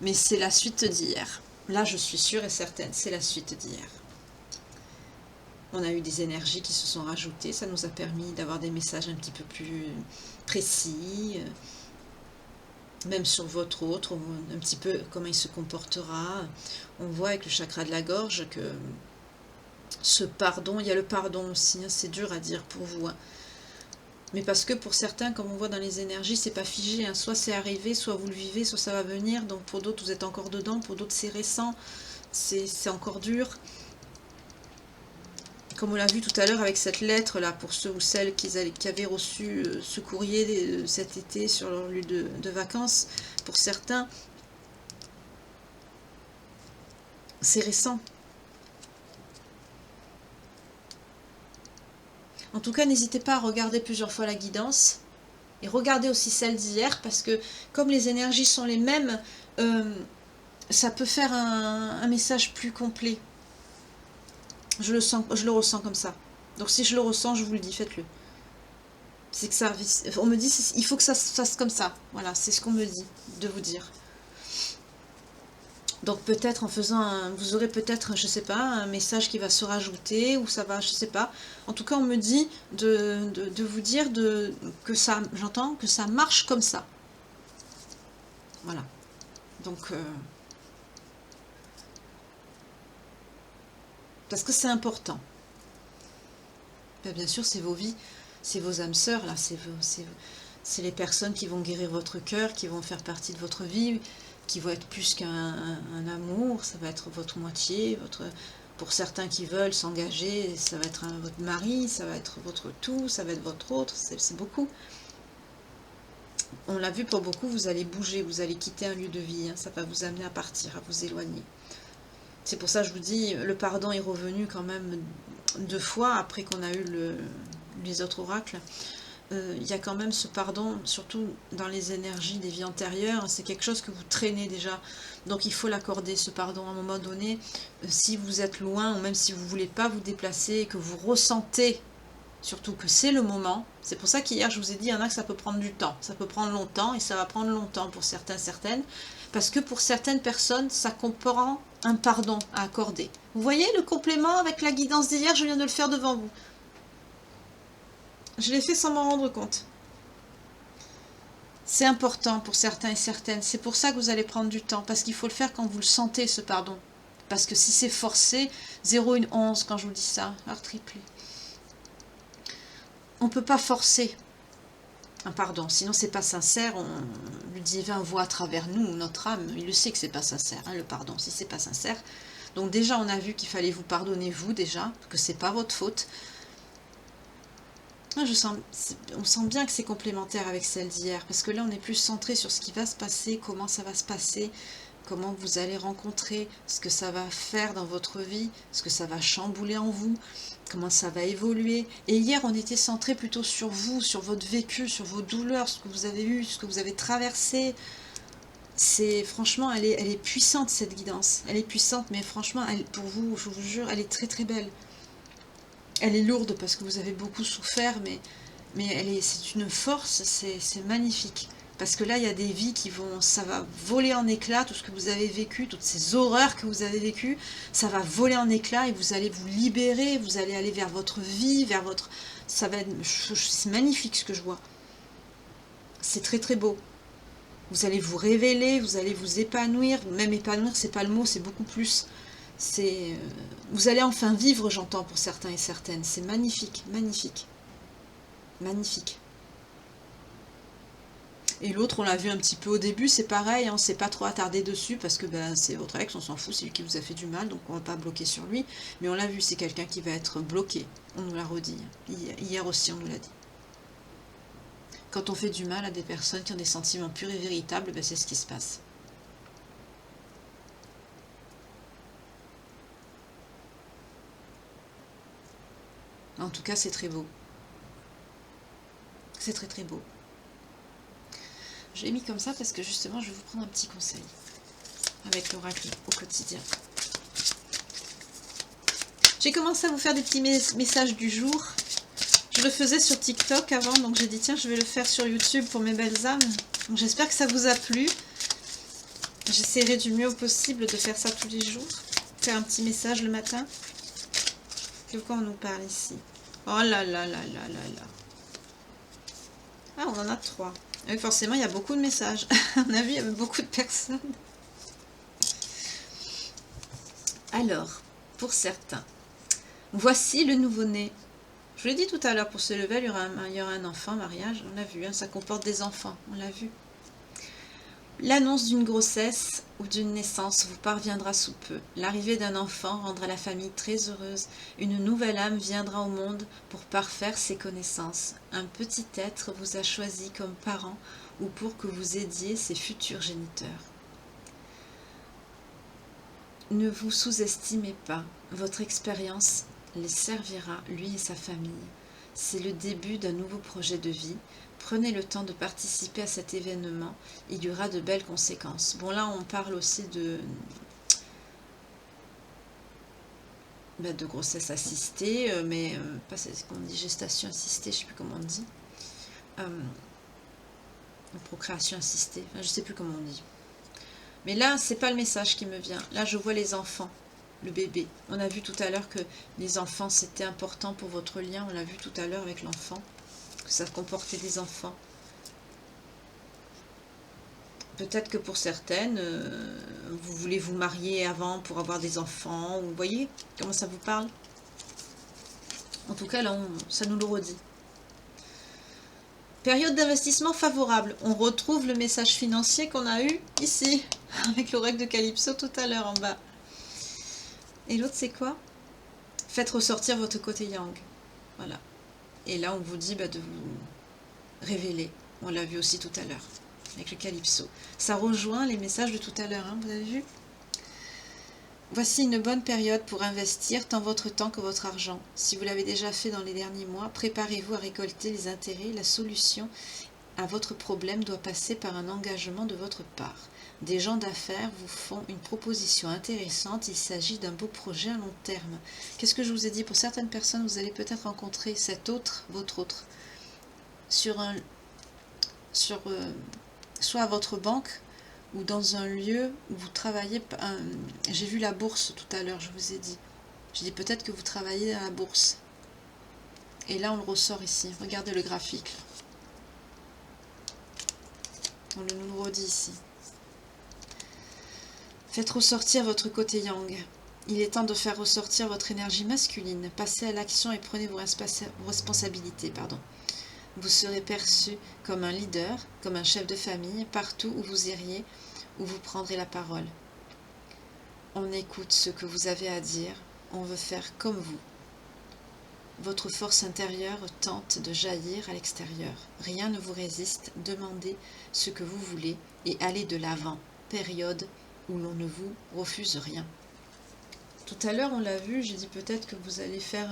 mais c'est la suite d'hier. Là, je suis sûre et certaine, c'est la suite d'hier. On a eu des énergies qui se sont rajoutées, ça nous a permis d'avoir des messages un petit peu plus précis, même sur votre autre, un petit peu comment il se comportera. On voit avec le chakra de la gorge que ce pardon, il y a le pardon aussi, c'est dur à dire pour vous. Mais parce que pour certains, comme on voit dans les énergies, c'est pas figé. Soit c'est arrivé, soit vous le vivez, soit ça va venir. Donc pour d'autres, vous êtes encore dedans, pour d'autres, c'est récent, c'est encore dur. Comme on l'a vu tout à l'heure avec cette lettre-là, pour ceux ou celles qui avaient reçu ce courrier cet été sur leur lieu de vacances, pour certains, c'est récent. En tout cas, n'hésitez pas à regarder plusieurs fois la guidance et regardez aussi celle d'hier parce que comme les énergies sont les mêmes, ça peut faire un message plus complet. Je le ressens comme ça. Donc si je le ressens, je vous le dis, faites-le. C'est que ça, on me dit, il faut que ça se fasse comme ça. Voilà, c'est ce qu'on me dit de vous dire. Donc peut-être en faisant, vous aurez peut-être, je sais pas, un message qui va se rajouter, ou ça va, je sais pas. En tout cas, on me dit de vous dire que ça, j'entends, que ça marche comme ça. Voilà. Donc, parce que c'est important. Bien sûr, c'est vos vies. c'est vos âmes sœurs, là, c'est les personnes qui vont guérir votre cœur, qui vont faire partie de votre vie, qui vont être plus qu'un amour, ça va être votre moitié, pour certains qui veulent s'engager, ça va être votre mari, ça va être votre tout, ça va être votre autre, c'est beaucoup. On l'a vu pour beaucoup, vous allez bouger, vous allez quitter un lieu de vie, hein, ça va vous amener à partir, à vous éloigner. C'est pour ça que je vous dis, le pardon est revenu quand même 2 fois après qu'on a eu les autres oracles. Il y a quand même ce pardon, surtout dans les énergies des vies antérieures, c'est quelque chose que vous traînez déjà. Donc il faut l'accorder, ce pardon, à un moment donné. Si vous êtes loin, ou même si vous ne voulez pas vous déplacer, que vous ressentez, surtout que c'est le moment. C'est pour ça qu'hier, je vous ai dit, il y en a que ça peut prendre du temps. Ça peut prendre longtemps, et ça va prendre longtemps pour certains, certaines. Parce que pour certaines personnes, ça comprend un pardon à accorder. Vous voyez le complément avec la guidance d'hier, je viens de le faire devant vous. Je l'ai fait sans m'en rendre compte. C'est important pour certains et certaines. C'est pour ça que vous allez prendre du temps. Parce qu'il faut le faire quand vous le sentez, ce pardon. Parce que si c'est forcé, 0, 1, 11, quand je vous dis ça, heure triplée. On ne peut pas forcer un pardon. Sinon, c'est pas sincère. Le divin voit à travers nous, notre âme. Il le sait que c'est pas sincère, hein, le pardon, si c'est pas sincère. Donc déjà, on a vu qu'il fallait vous pardonner, vous, déjà. Que c'est pas votre faute. On sent bien que c'est complémentaire avec celle d'hier, parce que là on est plus centré sur ce qui va se passer, comment ça va se passer, comment vous allez rencontrer, ce que ça va faire dans votre vie, ce que ça va chambouler en vous, comment ça va évoluer. Et hier on était centré plutôt sur vous, sur votre vécu, sur vos douleurs, ce que vous avez eu, ce que vous avez traversé. Franchement, elle est puissante cette guidance, elle est puissante, mais franchement, pour vous, je vous jure, elle est très très belle. Elle est lourde parce que vous avez beaucoup souffert, mais c'est une force, c'est magnifique. Parce que là, il y a des vies ça va voler en éclats, tout ce que vous avez vécu, toutes ces horreurs que vous avez vécues, ça va voler en éclats et vous allez vous libérer, vous allez aller vers votre vie, c'est magnifique ce que je vois. C'est très très beau. Vous allez vous révéler, vous allez vous épanouir, même épanouir, c'est pas le mot, c'est beaucoup plus. Vous allez enfin vivre, j'entends, pour certains et certaines. C'est magnifique, magnifique. Magnifique. Et l'autre, on l'a vu un petit peu au début, c'est pareil, on ne s'est pas trop attardé dessus, parce que c'est votre ex, on s'en fout, c'est lui qui vous a fait du mal, donc on ne va pas bloquer sur lui. Mais on l'a vu, c'est quelqu'un qui va être bloqué. On nous l'a redit. Hier aussi, on nous l'a dit. Quand on fait du mal à des personnes qui ont des sentiments purs et véritables, c'est ce qui se passe. En tout cas, c'est très beau. C'est très très beau. Je l'ai mis comme ça parce que justement, je vais vous prendre un petit conseil avec l'oracle au quotidien. J'ai commencé à vous faire des petits messages du jour. Je le faisais sur TikTok avant, donc j'ai dit tiens, je vais le faire sur YouTube pour mes belles âmes. Donc j'espère que ça vous a plu. J'essaierai du mieux possible de faire ça tous les jours. Faire un petit message le matin. De quoi on nous parle ici? Oh là là là là là là. Ah, on en a 3. Oui, forcément, il y a beaucoup de messages. On a vu, il y avait beaucoup de personnes. Alors, pour certains, voici le nouveau-né. Je vous l'ai dit tout à l'heure, pour ce level, il y aura un enfant, mariage. On l'a vu, hein, ça comporte des enfants. On l'a vu. L'annonce d'une grossesse ou d'une naissance vous parviendra sous peu. L'arrivée d'un enfant rendra la famille très heureuse. Une nouvelle âme viendra au monde pour parfaire ses connaissances. Un petit être vous a choisi comme parent ou pour que vous aidiez ses futurs géniteurs. Ne vous sous-estimez pas. Votre expérience les servira, lui et sa famille. C'est le début d'un nouveau projet de vie. Prenez le temps de participer à cet événement, il y aura de belles conséquences. Bon, là, on parle aussi de grossesse assistée, mais pas c'est ce qu'on dit, gestation assistée, je ne sais plus comment on dit. Procréation assistée, enfin, je ne sais plus comment on dit. Mais là, c'est pas le message qui me vient. Là, je vois les enfants, le bébé. On a vu tout à l'heure que les enfants, c'était important pour votre lien. On l'a vu tout à l'heure avec l'enfant. Ça comportait des enfants. Peut-être que pour certaines, vous voulez vous marier avant pour avoir des enfants. Vous voyez comment ça vous parle? En tout cas, là, ça nous le redit. Période d'investissement favorable. On retrouve le message financier qu'on a eu ici, avec l'oracle de Calypso tout à l'heure en bas. Et l'autre, c'est quoi? Faites ressortir votre côté yang. Voilà. Et là, on vous dit de vous révéler. On l'a vu aussi tout à l'heure, avec le Calypso. Ça rejoint les messages de tout à l'heure, hein, vous avez vu? Voici une bonne période pour investir tant votre temps que votre argent. Si vous l'avez déjà fait dans les derniers mois, préparez-vous à récolter les intérêts. La solution à votre problème doit passer par un engagement de votre part. Des gens d'affaires vous font une proposition intéressante. Il s'agit d'un beau projet à long terme. Qu'est-ce que je vous ai dit? Pour certaines personnes, vous allez peut-être rencontrer cet autre, votre autre, soit à votre banque, ou dans un lieu où vous travaillez. J'ai vu la bourse tout à l'heure, je vous ai dit. J'ai dit peut-être que vous travaillez à la bourse. Et là, on le ressort ici. Regardez le graphique. On nous le redit ici. Faites ressortir votre côté yang. Il est temps de faire ressortir votre énergie masculine. Passez à l'action et prenez vos responsabilités. Vous serez perçu comme un leader, comme un chef de famille, partout où vous iriez, où vous prendrez la parole. On écoute ce que vous avez à dire, on veut faire comme vous. Votre force intérieure tente de jaillir à l'extérieur. Rien ne vous résiste, demandez ce que vous voulez et allez de l'avant. Période où l'on ne vous refuse rien. Tout à l'heure, on l'a vu, j'ai dit peut-être que vous allez faire...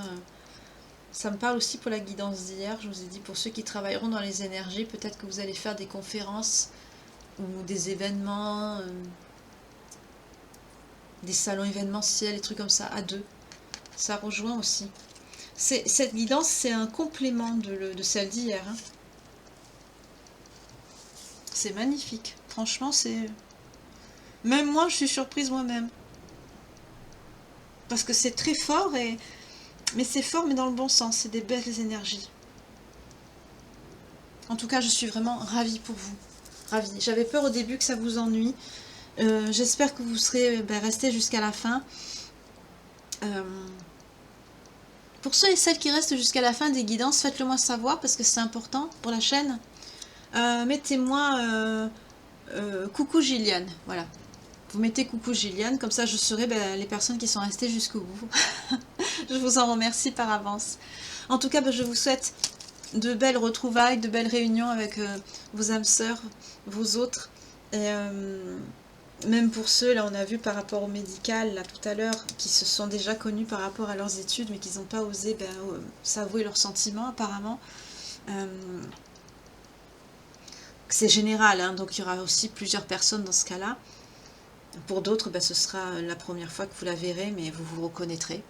Ça me parle aussi pour la guidance d'hier, je vous ai dit pour ceux qui travailleront dans les énergies, peut-être que vous allez faire des conférences ou des événements, des salons événementiels, des trucs comme ça, à deux. Ça rejoint aussi. Cette guidance, c'est un complément de celle d'hier. Hein. C'est magnifique. Franchement, c'est... Même moi, je suis surprise moi-même. Parce que c'est très fort et... Mais c'est fort, mais dans le bon sens. C'est des belles énergies. En tout cas, je suis vraiment ravie pour vous. Ravie. J'avais peur au début que ça vous ennuie. J'espère que vous serez restés jusqu'à la fin. Pour ceux et celles qui restent jusqu'à la fin des guidances, faites-le moi savoir parce que c'est important pour la chaîne. Mettez-moi coucou Gilliane. Voilà. Vous mettez coucou Gilliane, comme ça je saurai les personnes qui sont restées jusqu'au bout. Je vous en remercie par avance. En tout cas, je vous souhaite de belles retrouvailles, de belles réunions avec vos âmes sœurs, vos autres. Et même pour ceux, là on a vu par rapport au médical, là tout à l'heure, qui se sont déjà connus par rapport à leurs études, mais qui n'ont pas osé s'avouer leurs sentiments apparemment. C'est général, hein, donc il y aura aussi plusieurs personnes dans ce cas-là. Pour d'autres, ce sera la première fois que vous la verrez, mais vous vous reconnaîtrez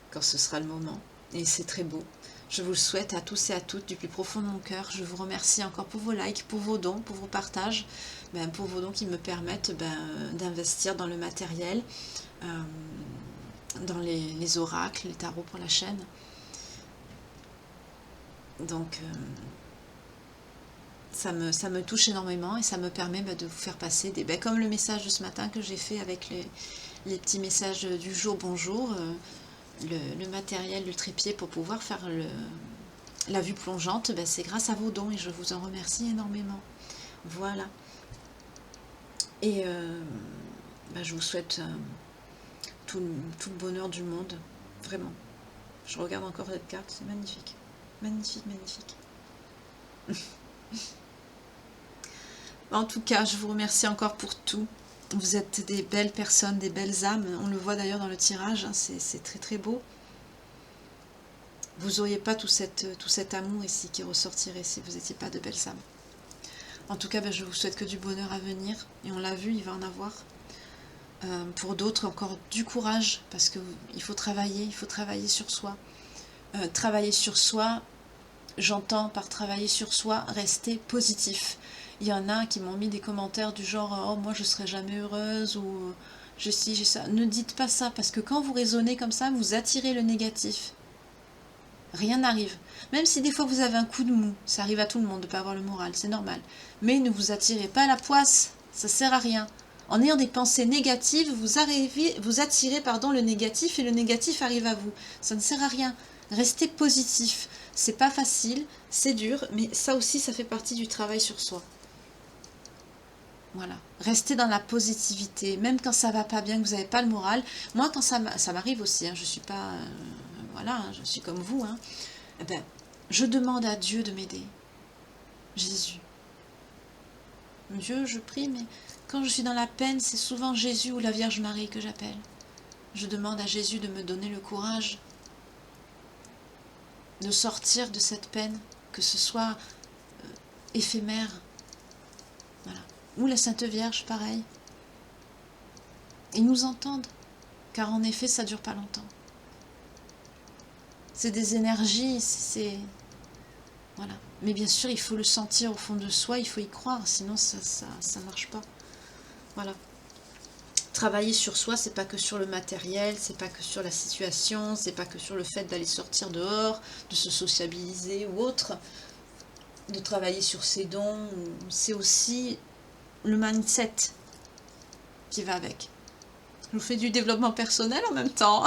quand ce sera le moment. Et c'est très beau. Je vous le souhaite à tous et à toutes du plus profond de mon cœur. Je vous remercie encore pour vos likes, pour vos dons, pour vos partages, pour vos dons qui me permettent d'investir dans le matériel, dans les oracles, les tarots pour la chaîne. Donc... Ça me touche énormément et ça me permet de vous faire passer des... comme le message de ce matin que j'ai fait avec les petits messages du jour, bonjour, le matériel du trépied pour pouvoir faire la vue plongeante, c'est grâce à vos dons et je vous en remercie énormément. Voilà. Et je vous souhaite tout le bonheur du monde, vraiment. Je regarde encore cette carte, c'est magnifique. Magnifique, magnifique. En tout cas, je vous remercie encore pour tout. Vous êtes des belles personnes, des belles âmes. On le voit d'ailleurs dans le tirage, hein, c'est très très beau. Vous n'auriez pas tout cet amour ici qui ressortirait si vous n'étiez pas de belles âmes. En tout cas, je vous souhaite que du bonheur à venir. Et on l'a vu, il va en avoir. Pour d'autres, encore du courage, parce qu'il faut travailler sur soi. Travailler sur soi, j'entends par travailler sur soi, rester positif. Il y en a qui m'ont mis des commentaires du genre « Oh, moi je serai jamais heureuse » ou « Je ci, j'ai ça ». Ne dites pas ça, parce que quand vous raisonnez comme ça, vous attirez le négatif. Rien n'arrive. Même si des fois vous avez un coup de mou, ça arrive à tout le monde de ne pas avoir le moral, c'est normal. Mais ne vous attirez pas la poisse, ça sert à rien. En ayant des pensées négatives, vous attirez le négatif et le négatif arrive à vous. Ça ne sert à rien. Restez positif. c'est pas facile, c'est dur, mais ça aussi, ça fait partie du travail sur soi. Voilà, restez dans la positivité, même quand ça va pas bien, que vous n'avez pas le moral. Moi, quand ça m'arrive aussi, hein, je suis pas... voilà, hein, je suis comme vous. Hein, eh ben, je demande à Dieu de m'aider. Jésus. Dieu, je prie, mais quand je suis dans la peine, c'est souvent Jésus ou la Vierge Marie que j'appelle. Je demande à Jésus de me donner le courage de sortir de cette peine, que ce soit éphémère. Voilà. Ou la Sainte Vierge, pareil. Ils nous entendent, car en effet, ça dure pas longtemps. C'est des énergies, c'est... Voilà. Mais bien sûr, il faut le sentir au fond de soi, il faut y croire, sinon ça marche pas. Voilà. Travailler sur soi, c'est pas que sur le matériel, c'est pas que sur la situation, c'est pas que sur le fait d'aller sortir dehors, de se sociabiliser ou autre, de travailler sur ses dons, c'est aussi le mindset qui va avec. Je vous fais du développement personnel en même temps,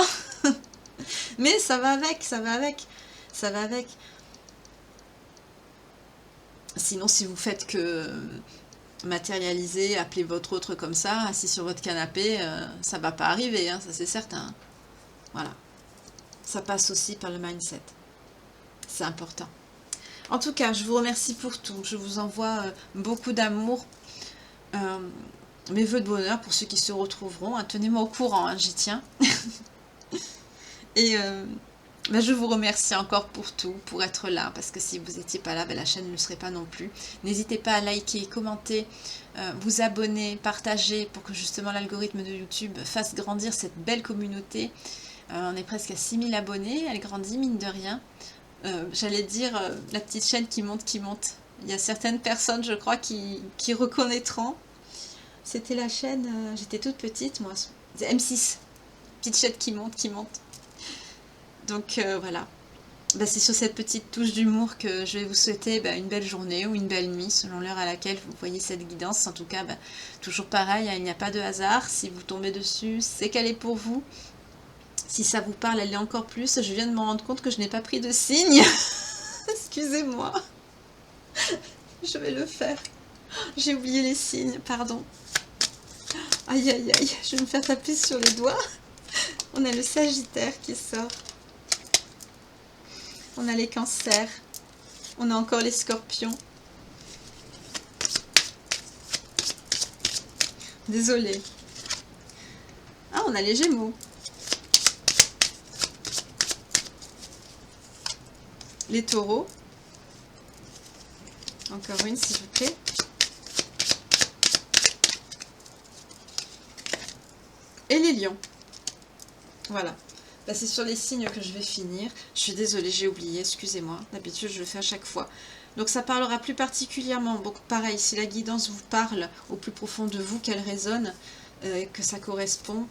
mais ça va avec, ça va avec, ça va avec. Sinon, si vous faites que matérialiser, appelez votre autre comme ça, assis sur votre canapé, ça va pas arriver, hein, ça c'est certain. Voilà. Ça passe aussi par le mindset. C'est important. En tout cas, je vous remercie pour tout. Je vous envoie beaucoup d'amour. Mes vœux de bonheur pour ceux qui se retrouveront. Hein, tenez-moi au courant, hein, j'y tiens. Et ben, je vous remercie encore pour tout, pour être là, parce que si vous n'étiez pas là, ben, la chaîne ne le serait pas non plus. N'hésitez pas à liker, commenter, vous abonner, partager, pour que justement l'algorithme de YouTube fasse grandir cette belle communauté. On est presque à 6000 abonnés, elle grandit mine de rien. J'allais dire la petite chaîne qui monte, qui monte. Il y a certaines personnes, je crois, qui reconnaîtront. C'était la chaîne, j'étais toute petite, moi, M6. Petite chaîne qui monte, qui monte. Donc voilà, bah, c'est sur cette petite touche d'humour que je vais vous souhaiter une belle journée ou une belle nuit selon l'heure à laquelle vous voyez cette guidance. En tout cas, toujours pareil, hein, il n'y a pas de hasard. Si vous tombez dessus, c'est qu'elle est pour vous. Si ça vous parle, elle l'est encore plus. Je viens de me rendre compte que je n'ai pas pris de signe. Excusez-moi. Je vais le faire. J'ai oublié les signes, pardon. Aïe, aïe, aïe, je vais me faire taper sur les doigts. On a le Sagittaire qui sort. On a les Cancers. On a encore les Scorpions. Désolée. Ah, on a les Gémeaux. Les Taureaux. Encore une, s'il vous plaît. Et les Lions. Voilà. Bah, c'est sur les signes que je vais finir. Je suis désolée, j'ai oublié, excusez-moi. D'habitude, je le fais à chaque fois. Donc, ça parlera plus particulièrement. Donc, pareil, si la guidance vous parle au plus profond de vous, qu'elle résonne, que ça correspond.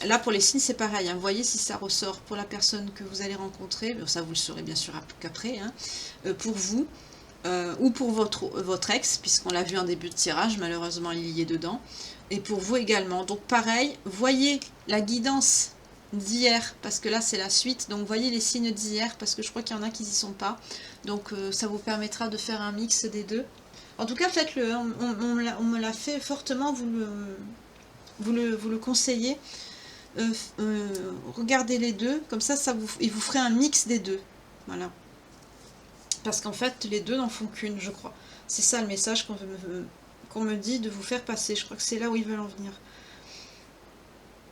Là, pour les signes, c'est pareil. Hein. Voyez si ça ressort pour la personne que vous allez rencontrer. Ça, vous le saurez bien sûr qu'après. Hein. Pour vous, ou pour votre ex, puisqu'on l'a vu en début de tirage. Malheureusement, il y est dedans. Et pour vous également. Donc, pareil, voyez la guidance d'hier, parce que là c'est la suite, donc voyez les signes d'hier, parce que je crois qu'il y en a qui n'y sont pas, donc ça vous permettra de faire un mix des deux. En tout cas, faites-le, on me l'a fait fortement, vous le conseillez, regardez les deux, comme ça, il vous ferait un mix des deux, voilà. Parce qu'en fait, les deux n'en font qu'une, je crois. C'est ça le message qu'on me dit de vous faire passer, je crois que c'est là où ils veulent en venir.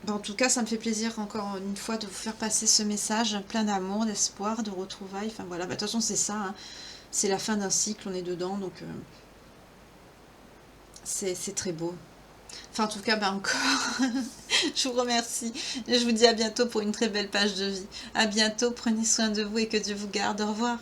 En tout cas, ça me fait plaisir encore une fois de vous faire passer ce message plein d'amour, d'espoir, de retrouvailles. Enfin voilà, de toute façon c'est ça, hein. C'est la fin d'un cycle, on est dedans, donc c'est très beau. Enfin en tout cas, encore, je vous remercie. Et je vous dis à bientôt pour une très belle page de vie. À bientôt, prenez soin de vous et que Dieu vous garde. Au revoir.